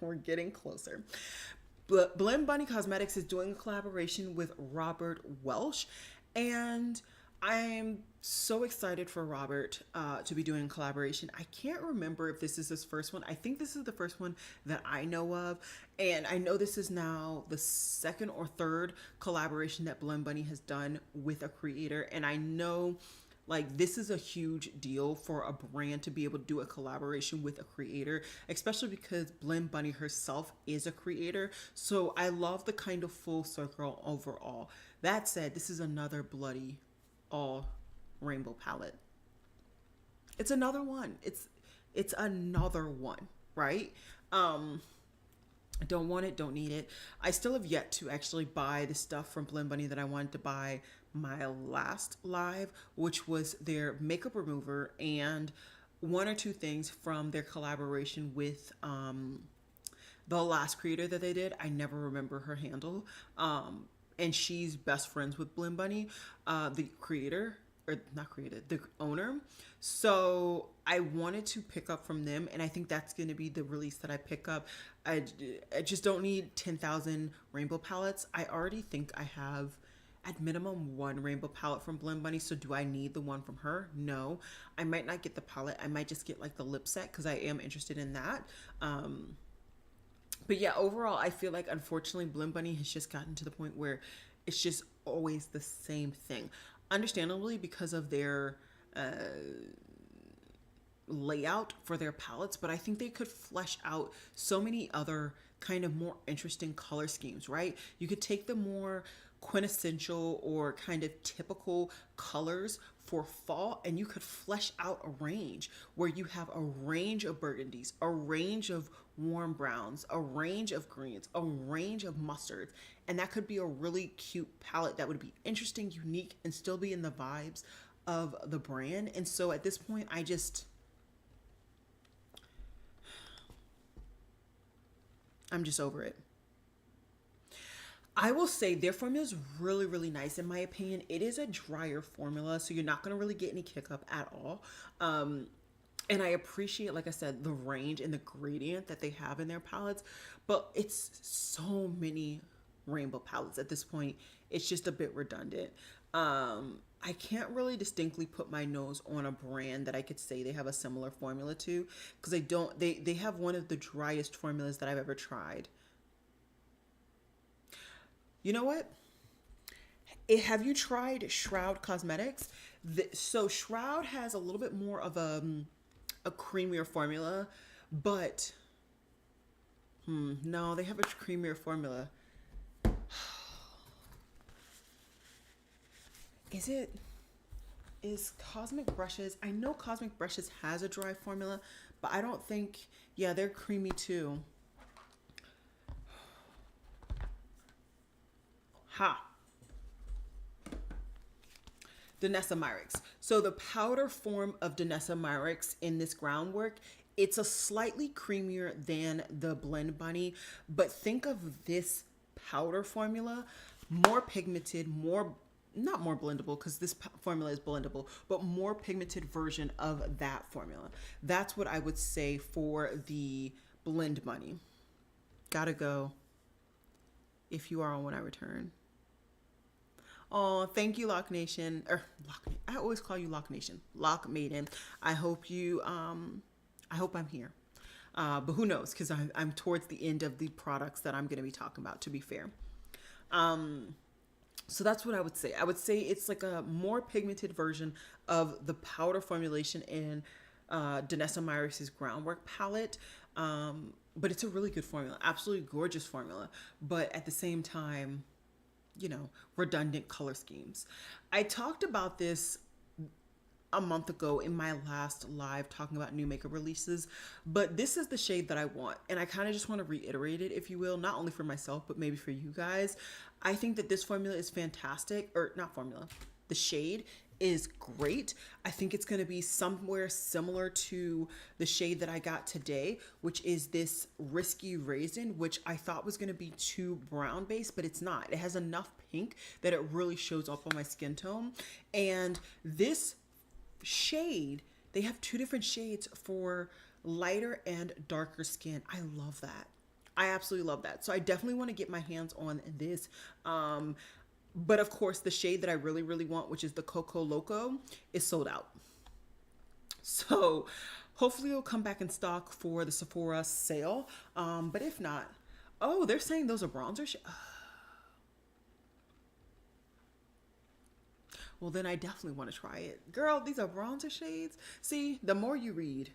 We're getting closer. But Blend Bunny Cosmetics is doing a collaboration with Robert Welsh. And I'm so excited for Robert to be doing a collaboration. I can't remember if this is his first one. I think this is the first one that I know of. And I know this is now the 2nd or 3rd collaboration that Blend Bunny has done with a creator. And I know, like, this is a huge deal for a brand to be able to do a collaboration with a creator, especially because Blend Bunny herself is a creator. So I love the kind of full circle overall. That said, this is another bloody all rainbow palette. It's another one. It's another one, right? I don't want it, don't need it. I still have yet to actually buy the stuff from Blend Bunny that I wanted to buy my last live, which was their makeup remover and one or two things from their collaboration with the last creator that they did. I never remember her handle. And she's best friends with Blim Bunny, the creator, or not creator, the owner. So I wanted to pick up from them, and I think that's going to be the release that I pick up. I just don't need 10,000 rainbow palettes. I already think I have at minimum one rainbow palette from Blim Bunny. So do I need the one from her? No. I might not get the palette. I might just get like the lip set because I am interested in that. But yeah, overall, I feel like unfortunately Blim Bunny has just gotten to the point where it's just always the same thing. Understandably, because of their layout for their palettes, but I think they could flesh out so many other kind of more interesting color schemes, right? You could take the more quintessential or kind of typical colors for fall, and you could flesh out a range where you have a range of burgundies, a range of warm browns, a range of greens, a range of mustards, and that could be a really cute palette that would be interesting, unique, and still be in the vibes of the brand. And so at this point, I'm just over it. I will say their formula is really, really nice. In my opinion, it is a drier formula, so you're not going to really get any kick up at all. And I appreciate, like I said, the range and the gradient that they have in their palettes, but it's so many rainbow palettes at this point. It's just a bit redundant. I can't really distinctly put my nose on a brand that I could say they have a similar formula to, because they have one of the driest formulas that I've ever tried. You know what? Have you tried Shroud Cosmetics? So Shroud has a little bit more of a creamier formula, but no, they have a creamier formula. Is Cosmic Brushes? I know Cosmic Brushes has a dry formula, but I don't think, yeah, they're creamy too. Ha. Danessa Myricks. So the powder form of Danessa Myricks in this groundwork, it's a slightly creamier than the Blend Bunny, but think of this powder formula, more pigmented, not more blendable, because this formula is blendable, but more pigmented version of that formula. That's what I would say for the Blend Bunny. Gotta go. If you are on when I return. Oh, thank you, Lock Nation. I always call you Lock Nation. Lock Maiden. I hope I'm here. But who knows? Because I'm towards the end of the products that I'm going to be talking about, to be fair. So that's what I would say. I would say it's like a more pigmented version of the powder formulation in Danessa Myricks' Groundwork palette. But it's a really good formula. Absolutely gorgeous formula. But at the same time, redundant color schemes. I talked about this a month ago in my last live talking about new makeup releases, but this is the shade that I want. And I kind of just want to reiterate it, if you will, not only for myself, but maybe for you guys. I think that this formula is fantastic, or not formula, the shade is great. I think it's going to be somewhere similar to the shade that I got today, which is this Risky Raisin, which I thought was going to be too brown based, but it's not. It has enough pink that it really shows up on my skin tone. And this shade, they have two different shades for lighter and darker skin. I love that. I absolutely love that. So I definitely want to get my hands on this. But of course, the shade that I really, really want, which is the Coco Loco, is sold out. So hopefully it'll come back in stock for the Sephora sale. But if not, oh, they're saying those are bronzer shades. Well, then I definitely want to try it. Girl, these are bronzer shades. See, the more you read,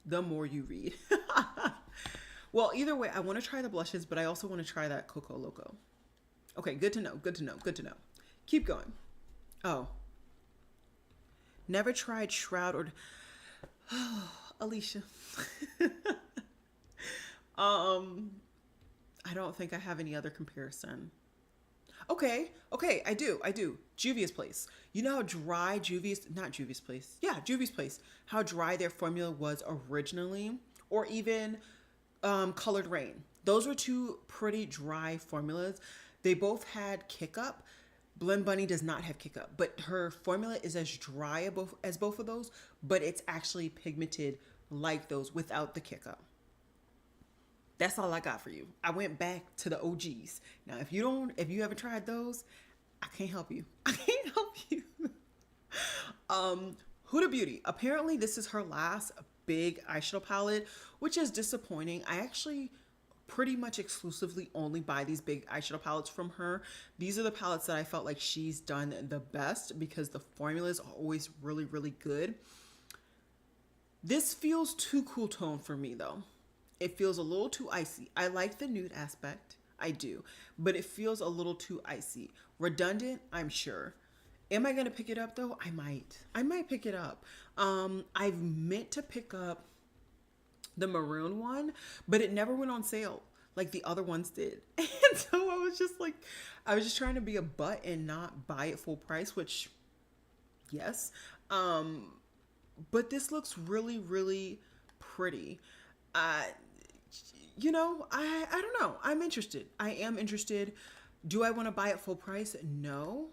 the more you read. Well, either way, I want to try the blushes, but I also want to try that Coco Loco. Okay, good to know, good to know, good to know. Keep going. Oh. Never tried Shroud or... Oh, Alicia. I don't think I have any other comparison. Okay, I do. Juvia's Place. You know how dry Juvia's, not Juvia's Place. Yeah, Juvia's Place. How dry their formula was originally, or even Colored Rain. Those were two pretty dry formulas. They both had kick up. Blend Bunny does not have kick up, but her formula is as dry as both of those, but it's actually pigmented like those without the kick up. That's all I got for you. I went back to the OGs. Now, if you haven't tried those, I can't help you. I can't help you. Huda Beauty. Apparently, this is her last big eyeshadow palette, which is disappointing. I actually pretty much exclusively only buy these big eyeshadow palettes from her. These are the palettes that I felt like she's done the best because the formulas are always really, really good. This feels too cool tone for me though. It feels a little too icy. I like the nude aspect. I do. But it feels a little too icy. Redundant, I'm sure. Am I going to pick it up though? I might. I might pick it up. I've meant to pick up the maroon one, but it never went on sale like the other ones did. And so I was just trying to be a butt and not buy it full price, which yes. But this looks really, really pretty. You know, I don't know. I'm interested. I am interested. Do I want to buy it full price? No.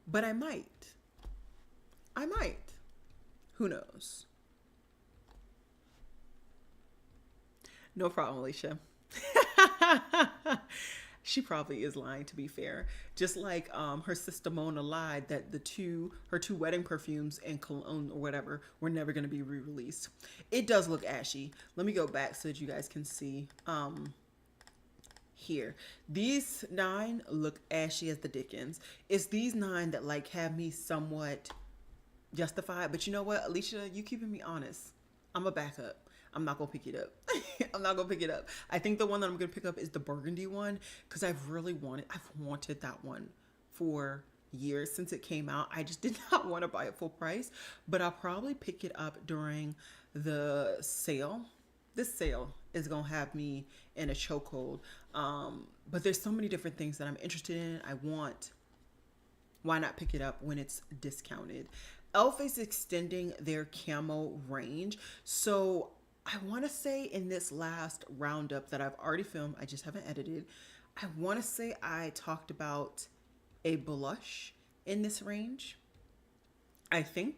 But I might. I might. Who knows? No problem, Alicia. She probably is lying, to be fair. Just like her sister Mona lied that her two wedding perfumes and cologne or whatever were never going to be re-released. It does look ashy. Let me go back so that you guys can see here. These 9 look ashy as the dickens. It's these 9 that like have me somewhat justified. But you know what, Alicia, you keeping me honest. I'm a backup. I'm not gonna pick it up. I'm not gonna pick it up. I think the one that I'm gonna pick up is the burgundy one because I've wanted that one for years since it came out. I just did not want to buy it full price, but I'll probably pick it up during the sale. This sale is gonna have me in a chokehold. But there's so many different things that I'm interested in. Why not pick it up when it's discounted? Elf is extending their camo range. So I want to say in this last roundup that I've already filmed, I just haven't edited, I want to say I talked about a blush in this range. I think.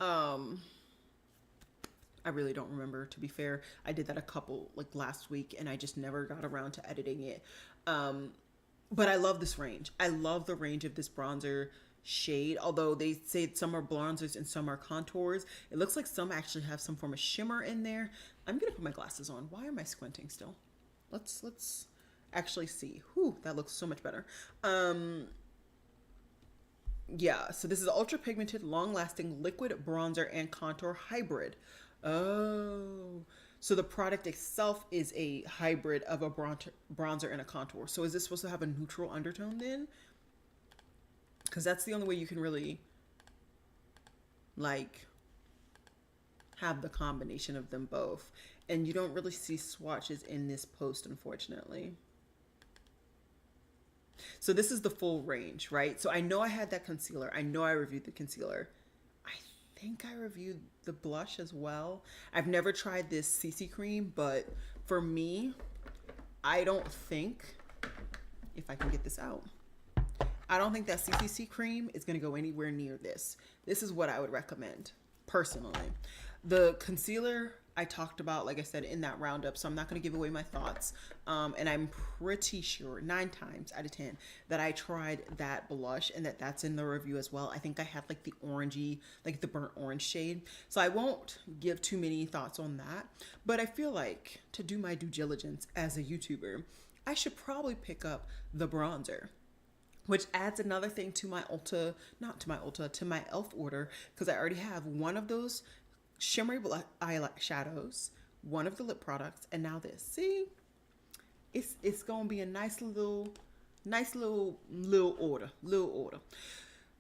I really don't remember, to be fair. I did that a couple, like last week, and I just never got around to editing it. But I love this range. I love the range of this bronzer shade, although they say some are bronzers and some are contours. It looks like some actually have some form of shimmer in there. I'm gonna put my glasses on. Why am I squinting still? Let's actually see. Whew, that looks so much better. Yeah, so this is ultra pigmented, long lasting liquid bronzer and contour hybrid. Oh, so the product itself is a hybrid of a bronzer and a contour. So is this supposed to have a neutral undertone then? Because that's the only way you can really like have the combination of them both. And you don't really see swatches in this post, unfortunately. So this is the full range, right? So I know I had that concealer. I know I reviewed the concealer. I think I reviewed the blush as well. I've never tried this CC cream, but for me, I don't think, if I can get this out, I don't think that CCC cream is going to go anywhere near this. This is what I would recommend, personally. The concealer I talked about, like I said, in that roundup, so I'm not going to give away my thoughts. And I'm pretty sure, 9 times out of 10, that I tried that blush and that's in the review as well. I think I had like the orangey, like the burnt orange shade. So I won't give too many thoughts on that. But I feel like to do my due diligence as a YouTuber, I should probably pick up the bronzer, which adds another thing to my to my e.l.f. order, because I already have one of those shimmery eyeshadows, one of the lip products, and now this. See, it's gonna be a nice little order.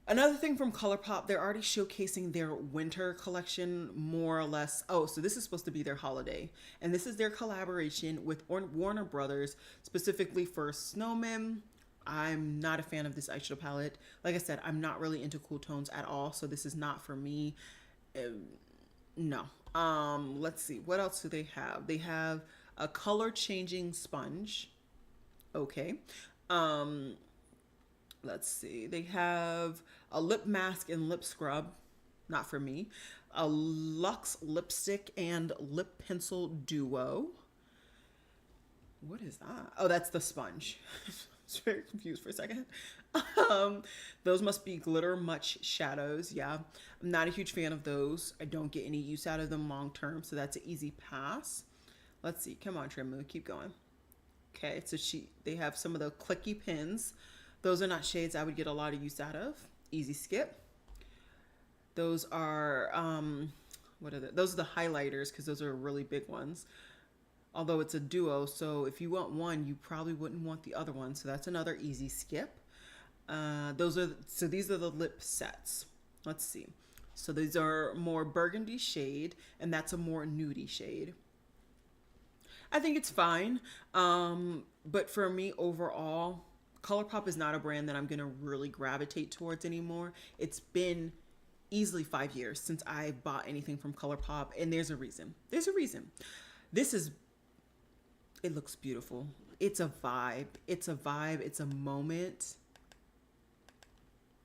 Another thing from ColourPop, they're already showcasing their winter collection, more or less. Oh, so this is supposed to be their holiday, and this is their collaboration with Warner Brothers, specifically for snowmen, I'm not a fan of this eyeshadow palette. Like I said, I'm not really into cool tones at all, so this is not for me. No. Let's see. What else do they have? They have a color changing sponge. Okay. Um, let's see. They have a lip mask and lip scrub. Not for me. A Luxe lipstick and lip pencil duo. What is that? Oh, that's the sponge. I was very confused for a second. Um, those must be glitter much shadows. Yeah, I'm not a huge fan of those. I don't get any use out of them long term, so that's an easy pass. Let's see. Come on, Trimu, keep going. Okay, so they have some of the clicky pins. Those are not shades I would get a lot of use out of. Easy skip. Those are what are they? Those are the highlighters because those are really big ones. Although it's a duo, so if you want one, you probably wouldn't want the other one. So that's another easy skip. These are the lip sets. Let's see. So these are more burgundy shade, and that's a more nudie shade. I think it's fine. But for me overall, ColourPop is not a brand that I'm gonna really gravitate towards anymore. It's been easily 5 years since I bought anything from ColourPop, and there's a reason. There's a reason. This is It looks beautiful. It's a vibe. It's a vibe. It's a moment.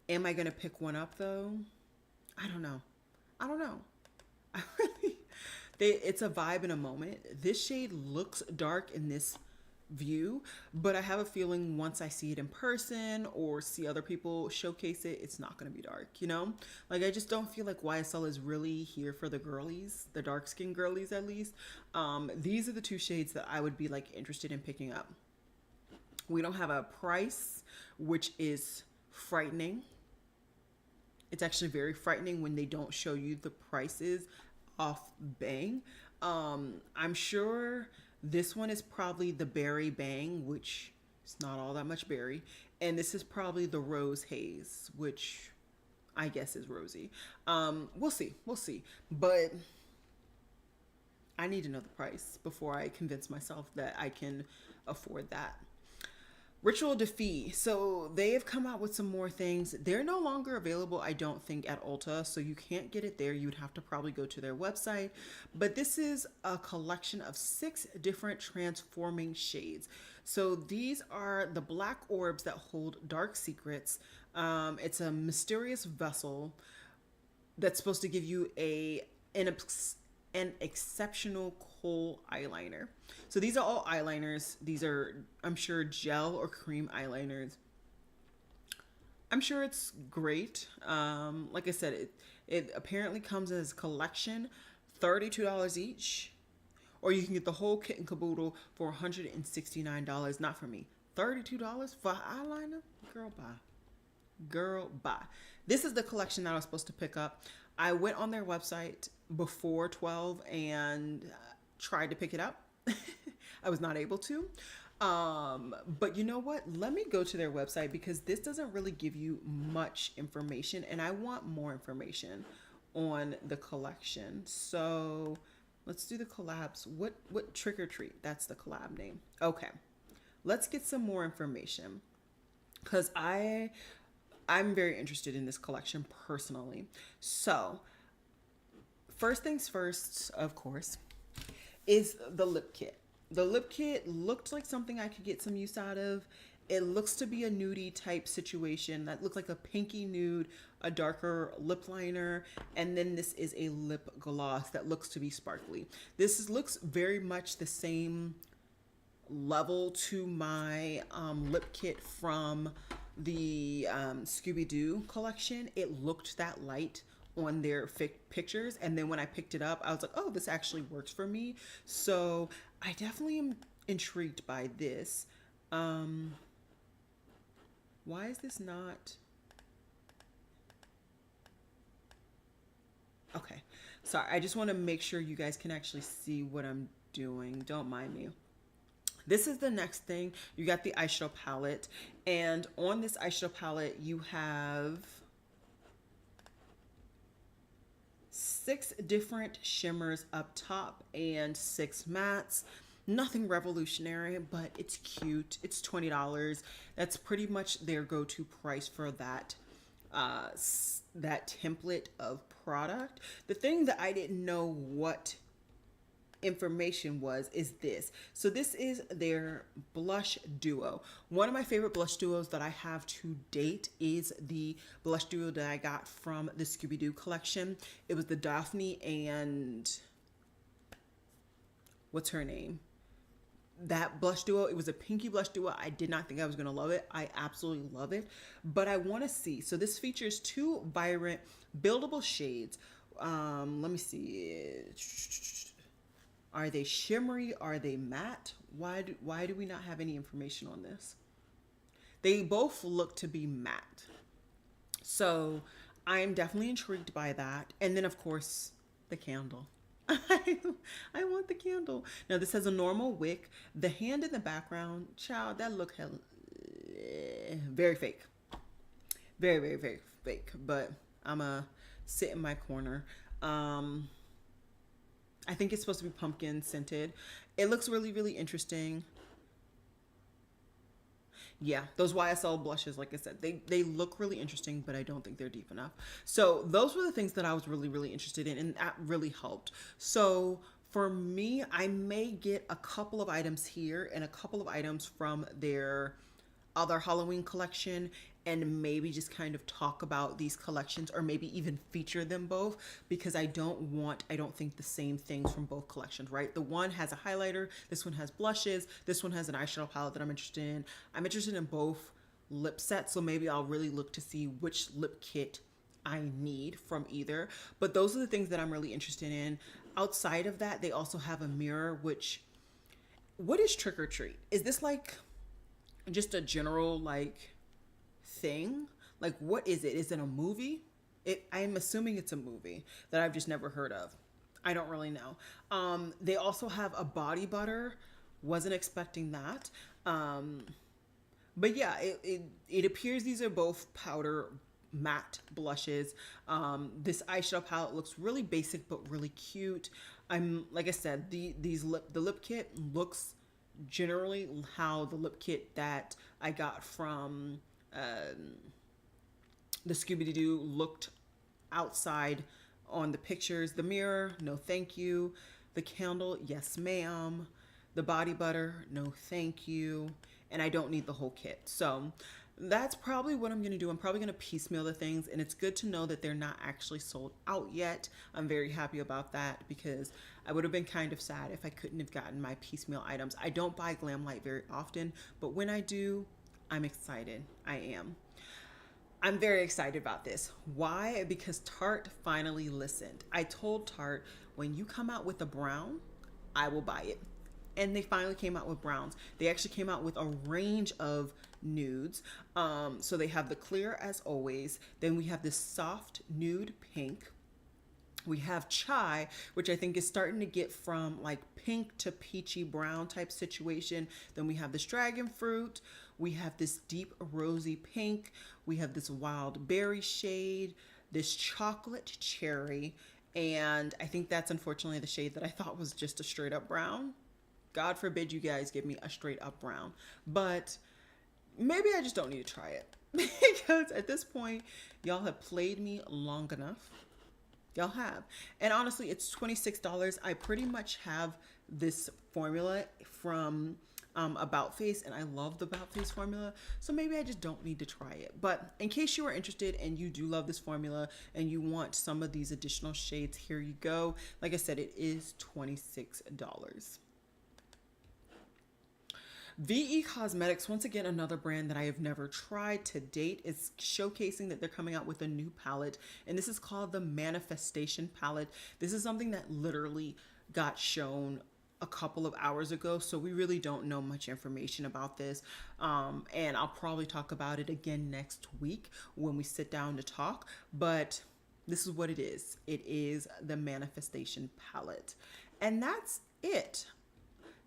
Am I going to pick one up though? I don't know. I don't know. I really, it's a vibe in a moment. This shade looks dark in this view, but I have a feeling once I see it in person or see other people showcase it, it's not going to be dark, you know? Like, I just don't feel like YSL is really here for the girlies, the dark skinned girlies at least. These are the two shades that I would be like interested in picking up. We don't have a price, which is frightening. It's actually very frightening when they don't show you the prices off bang. I'm sure this one is probably the Berry Bang, which is not all that much berry. And this is probably the Rose Haze, which I guess is rosy. We'll see. We'll see. But I need to know the price before I convince myself that I can afford that. Ritual Defy. So they have come out with some more things. They're no longer available, I don't think, at Ulta. So you can't get it there. You would have to probably go to their website. But this is a collection of 6 different transforming shades. So these are the black orbs that hold dark secrets. It's a mysterious vessel that's supposed to give you an exceptional kohl eyeliner. So these are all eyeliners. These are, I'm sure, gel or cream eyeliners. I'm sure it's great. Like I said, it apparently comes as a collection, $32 each. Or you can get the whole kit and caboodle for $169. Not for me. $32 for eyeliner? Girl, bye. Girl, bye. This is the collection that I was supposed to pick up. I went on their website before 12 and tried to pick it up. I was not able to. But you know what? Let me go to their website because this doesn't really give you much information and I want more information on the collection. So let's do the collabs. What Trick or Treat? That's the collab name. Okay. Let's get some more information because I'm very interested in this collection personally. So first things first, of course, is the lip kit. The lip kit looked like something I could get some use out of. It looks to be a nudie type situation that looked like a pinky nude, a darker lip liner, and then this is a lip gloss that looks to be sparkly. Looks very much the same level to my lip kit from the Scooby-Doo collection. It looked that light on their pictures, and then when I picked it up I was like, oh, this actually works for me. So I definitely am intrigued by this. Why is this not okay? Sorry, I just want to make sure you guys can actually see what I'm doing. Don't mind me. This is the next thing. You got the eyeshadow palette, and on this eyeshadow palette you have 6 different shimmers up top and 6 mattes. Nothing revolutionary, but it's cute. It's $20. That's pretty much their go-to price for that that template of product. The thing that I didn't know what information was is this. So this is their blush duo. One of my favorite blush duos that I have to date is the blush duo that I got from the Scooby-Doo collection. It was the Daphne and what's her name? That blush duo. It was a pinky blush duo. I did not think I was going to love it. I absolutely love it, but I want to see. So this features two vibrant buildable shades. Let me see. Are they shimmery? Are they matte? Why do we not have any information on this? They both look to be matte. So I'm definitely intrigued by that. And then of course the candle. I want the candle. Now this has a normal wick. The hand in the background, child, that look very fake. Very, very, very fake. But I'ma sit in my corner. I think it's supposed to be pumpkin scented. It looks really, really interesting. Yeah, those YSL blushes, like I said, they look really interesting, but I don't think they're deep enough. So those were the things that I was really, really interested in, and that really helped. So for me, I may get a couple of items here and a couple of items from their other Halloween collection, and maybe just kind of talk about these collections, or maybe even feature them both, because I don't think the same things from both collections, right? The one has a highlighter, this one has blushes, this one has an eyeshadow palette that I'm interested in. I'm interested in both lip sets, so maybe I'll really look to see which lip kit I need from either. But those are the things that I'm really interested in. Outside of that, they also have a mirror, which, what is Trick or Treat? Is this like just a general like thing? Like, what is it? Is it a movie? I'm assuming it's a movie that I've just never heard of. I don't really know. They also have a body butter. Wasn't expecting that. But yeah, it appears these are both powder matte blushes. This eyeshadow palette looks really basic but really cute. Like I said, the lip kit looks generally how the lip kit that I got from the Scooby-Doo looked outside on the pictures. The mirror, no thank you. The candle, yes ma'am. The body butter, no thank you. And I don't need the whole kit. So that's probably what I'm going to do. I'm probably going to piecemeal the things, and it's good to know that they're not actually sold out yet. I'm very happy about that, because I would have been kind of sad if I couldn't have gotten my piecemeal items. I don't buy Glam Light very often, but when I do, I'm excited. I am. I'm very excited about this. Why? Because Tarte finally listened. I told Tarte, when you come out with a brown, I will buy it. And they finally came out with browns. They actually came out with a range of nudes. So they have the clear as always. Then we have this soft nude pink. We have chai, which I think is starting to get from like pink to peachy brown type situation. Then we have this dragon fruit. We have this deep rosy pink. We have this wild berry shade, this chocolate cherry. And I think that's unfortunately the shade that I thought was just a straight up brown. God forbid you guys give me a straight up brown, but maybe I just don't need to try it, because at this point, y'all have played me long enough. Y'all have. And honestly, it's $26. I pretty much have this formula from About Face, and I love the About Face formula, so maybe I just don't need to try it. But in case you are interested and you do love this formula and you want some of these additional shades, here you go. Like I said, it is $26. VE Cosmetics, once again, another brand that I have never tried to date, is showcasing that they're coming out with a new palette, and this is called the Manifestation palette. This is something that literally got shown a couple of hours ago, so we really don't know much information about this, and I'll probably talk about it again next week when we sit down to talk, but this is what it is. It is the Manifestation palette, and that's it.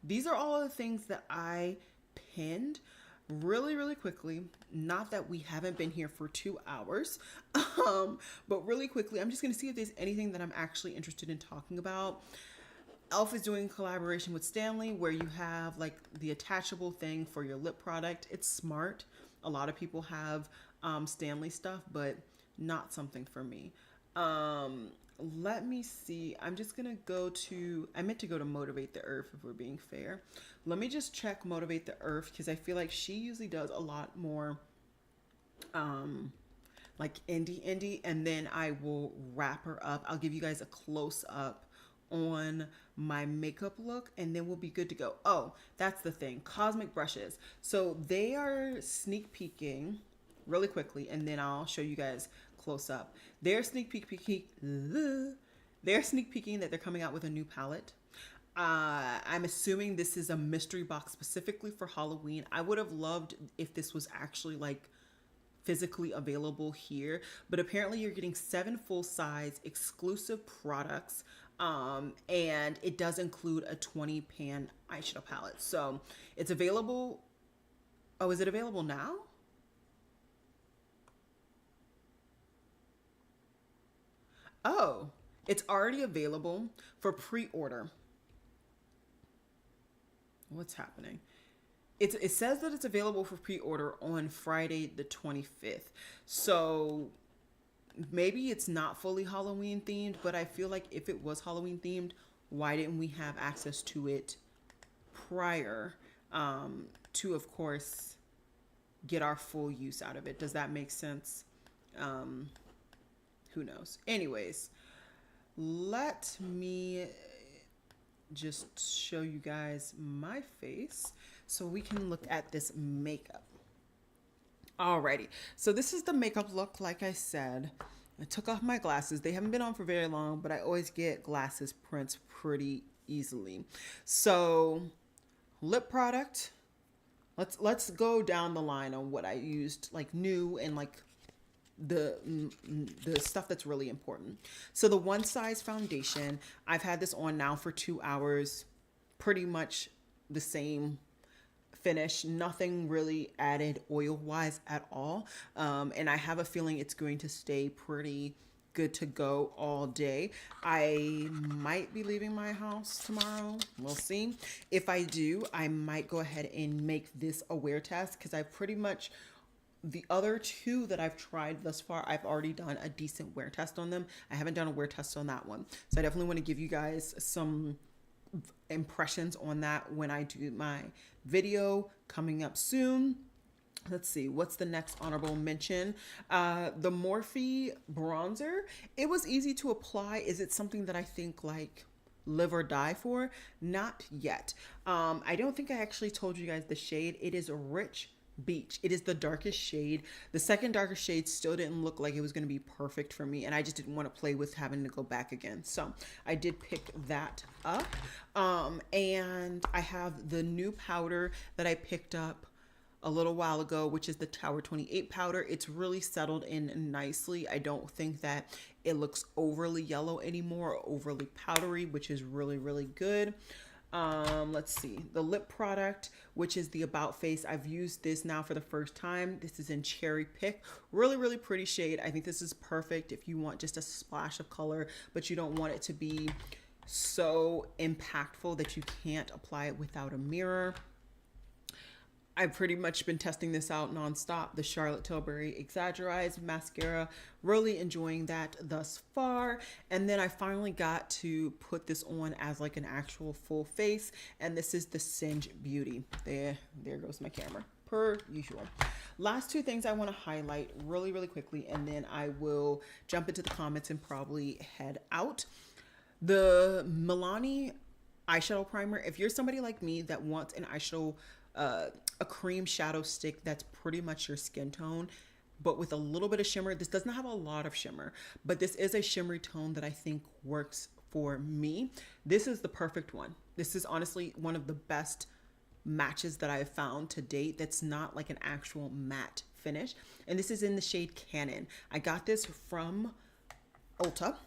These are all of the things that I pinned really, really quickly. Not that we haven't been here for 2 hours, but really quickly, I'm just going to see if there's anything that I'm actually interested in talking about. Elf is doing a collaboration with Stanley where you have like the attachable thing for your lip product. It's smart. A lot of people have Stanley stuff, but not something for me. Let me see. I'm just gonna go to, I meant to go to Motivate the Earth if we're being fair. Let me just check Motivate the Earth because I feel like she usually does a lot more like indie, and then I will wrap her up. I'll give you guys a close up on my makeup look and then we'll be good to go. Oh, that's the thing. Cosmic brushes. So they are sneak peeking really quickly and then I'll show you guys close up. They're sneak peeking that they're coming out with a new palette. I'm assuming this is a mystery box specifically for Halloween. I would have loved if this was actually like physically available here, but apparently you're getting 7 full-size exclusive products, and it does include a 20 pan eyeshadow palette. So it's available. Oh, is it available now? Oh, it's already available for pre-order. What's happening? It says that it's available for pre-order on Friday the 25th. So maybe it's not fully Halloween themed, but I feel like if it was Halloween themed, why didn't we have access to it prior to, of course, get our full use out of it? Does that make sense? Who knows? Anyways, let me just show you guys my face so we can look at this makeup. Alrighty, so this is the makeup look. Like I said, I took off my glasses. They haven't been on for very long, but I always get glasses prints pretty easily. So lip product, let's go down the line on what I used, like new and like the stuff that's really important. So the One Size foundation, I've had this on now for 2 hours, pretty much the same finish, nothing really added oil wise at all, and I have a feeling it's going to stay pretty good to go all day. I might be leaving my house tomorrow. We'll see. If I do, I might go ahead and make this a wear test because I pretty much, the other two that I've tried thus far, I've already done a decent wear test on them. I haven't done a wear test on that one. So I definitely want to give you guys some impressions on that when I do my video coming up soon. Let's see, what's the next honorable mention? The Morphe bronzer. It was easy to apply. Is it something that I think like live or die for? Not yet. I don't think I actually told you guys the shade. It is Rich Beach. It is the darkest shade. The second darkest shade still didn't look like it was going to be perfect for me, and I just didn't want to play with having to go back again. So I did pick that up. And I have the new powder that I picked up a little while ago, which is the Tower 28 powder. It's really settled in nicely. I don't think that it looks overly yellow anymore or overly powdery, which is really, really good. Let's see, the lip product, which is the About Face. I've used this now for the first time. This is in Cherry Pick. Really, really pretty shade. I think this is perfect if you want just a splash of color, but you don't want it to be so impactful that you can't apply it without a mirror. I've pretty much been testing this out nonstop. The Charlotte Tilbury Exaggerate mascara, really enjoying that thus far. And then I finally got to put this on as like an actual full face, and this is the Singe Beauty. There goes my camera, per usual. Last two things I want to highlight really, really quickly, and then I will jump into the comments and probably head out. The Milani eyeshadow primer. If you're somebody like me that wants an eyeshadow, a cream shadow stick that's pretty much your skin tone, but with a little bit of shimmer. This does not have a lot of shimmer, but this is a shimmery tone that I think works for me. This is the perfect one. This is honestly one of the best matches that I have found to date that's not like an actual matte finish. And this is in the shade Canon. I got this from Ulta.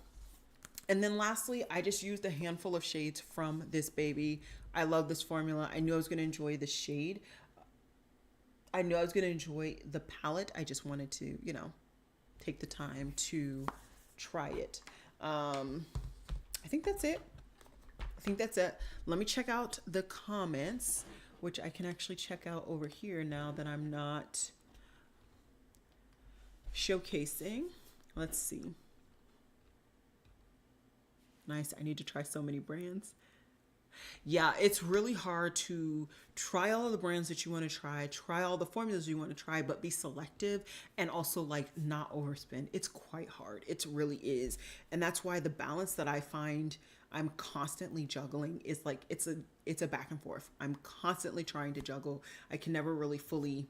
And then lastly, I just used a handful of shades from this baby. I love this formula. I knew I was going to enjoy the shade. I knew I was going to enjoy the palette. I just wanted to, you know, take the time to try it. I think that's it. I think that's it. Let me check out the comments, which I can actually check out over here now that I'm not showcasing. Let's see. Nice. I need to try so many brands. Yeah, it's really hard to try all of the brands that you want to try all the formulas you want to try, but be selective and also like not overspend. It's quite hard. It really is. And that's why the balance that I find I'm constantly juggling is like it's a back and forth. I'm constantly trying to juggle. I can never really fully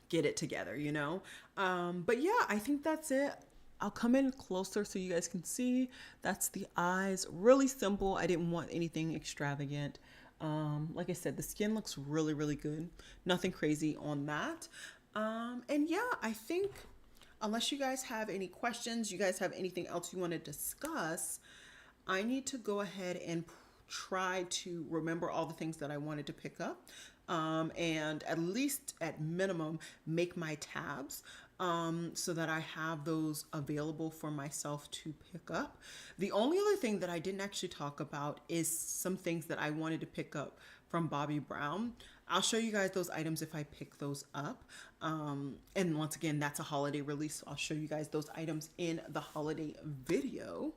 get it together, you know? But yeah, I think that's it. I'll come in closer so you guys can see. That's the eyes. Really simple. I didn't want anything extravagant. Like I said, the skin looks really, really good. Nothing crazy on that. And yeah, I think unless you guys have any questions, you guys have anything else you want to discuss, I need to go ahead and try to remember all the things that I wanted to pick up. And at least at minimum, make my tabs so that I have those available for myself to pick up. The only other thing that I didn't actually talk about is some things that I wanted to pick up from Bobbi Brown. I'll show you guys those items if I pick those up. And once again, that's a holiday release, so I'll show you guys those items in the holiday video.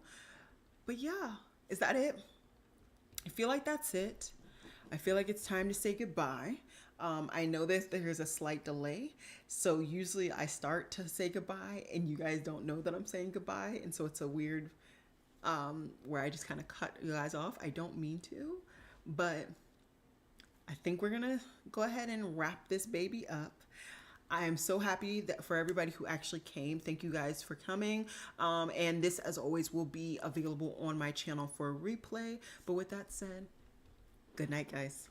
But yeah, is that it? I feel like that's it. I feel like it's time to say goodbye. I know that there's a slight delay, so usually I start to say goodbye and you guys don't know that I'm saying goodbye, and so it's a weird where I just kind of cut you guys off. I don't mean to, but I think we're gonna go ahead and wrap this baby up. I am so happy that for everybody who actually came. Thank you guys for coming. And this, as always, will be available on my channel for a replay. But with that said, good night, guys.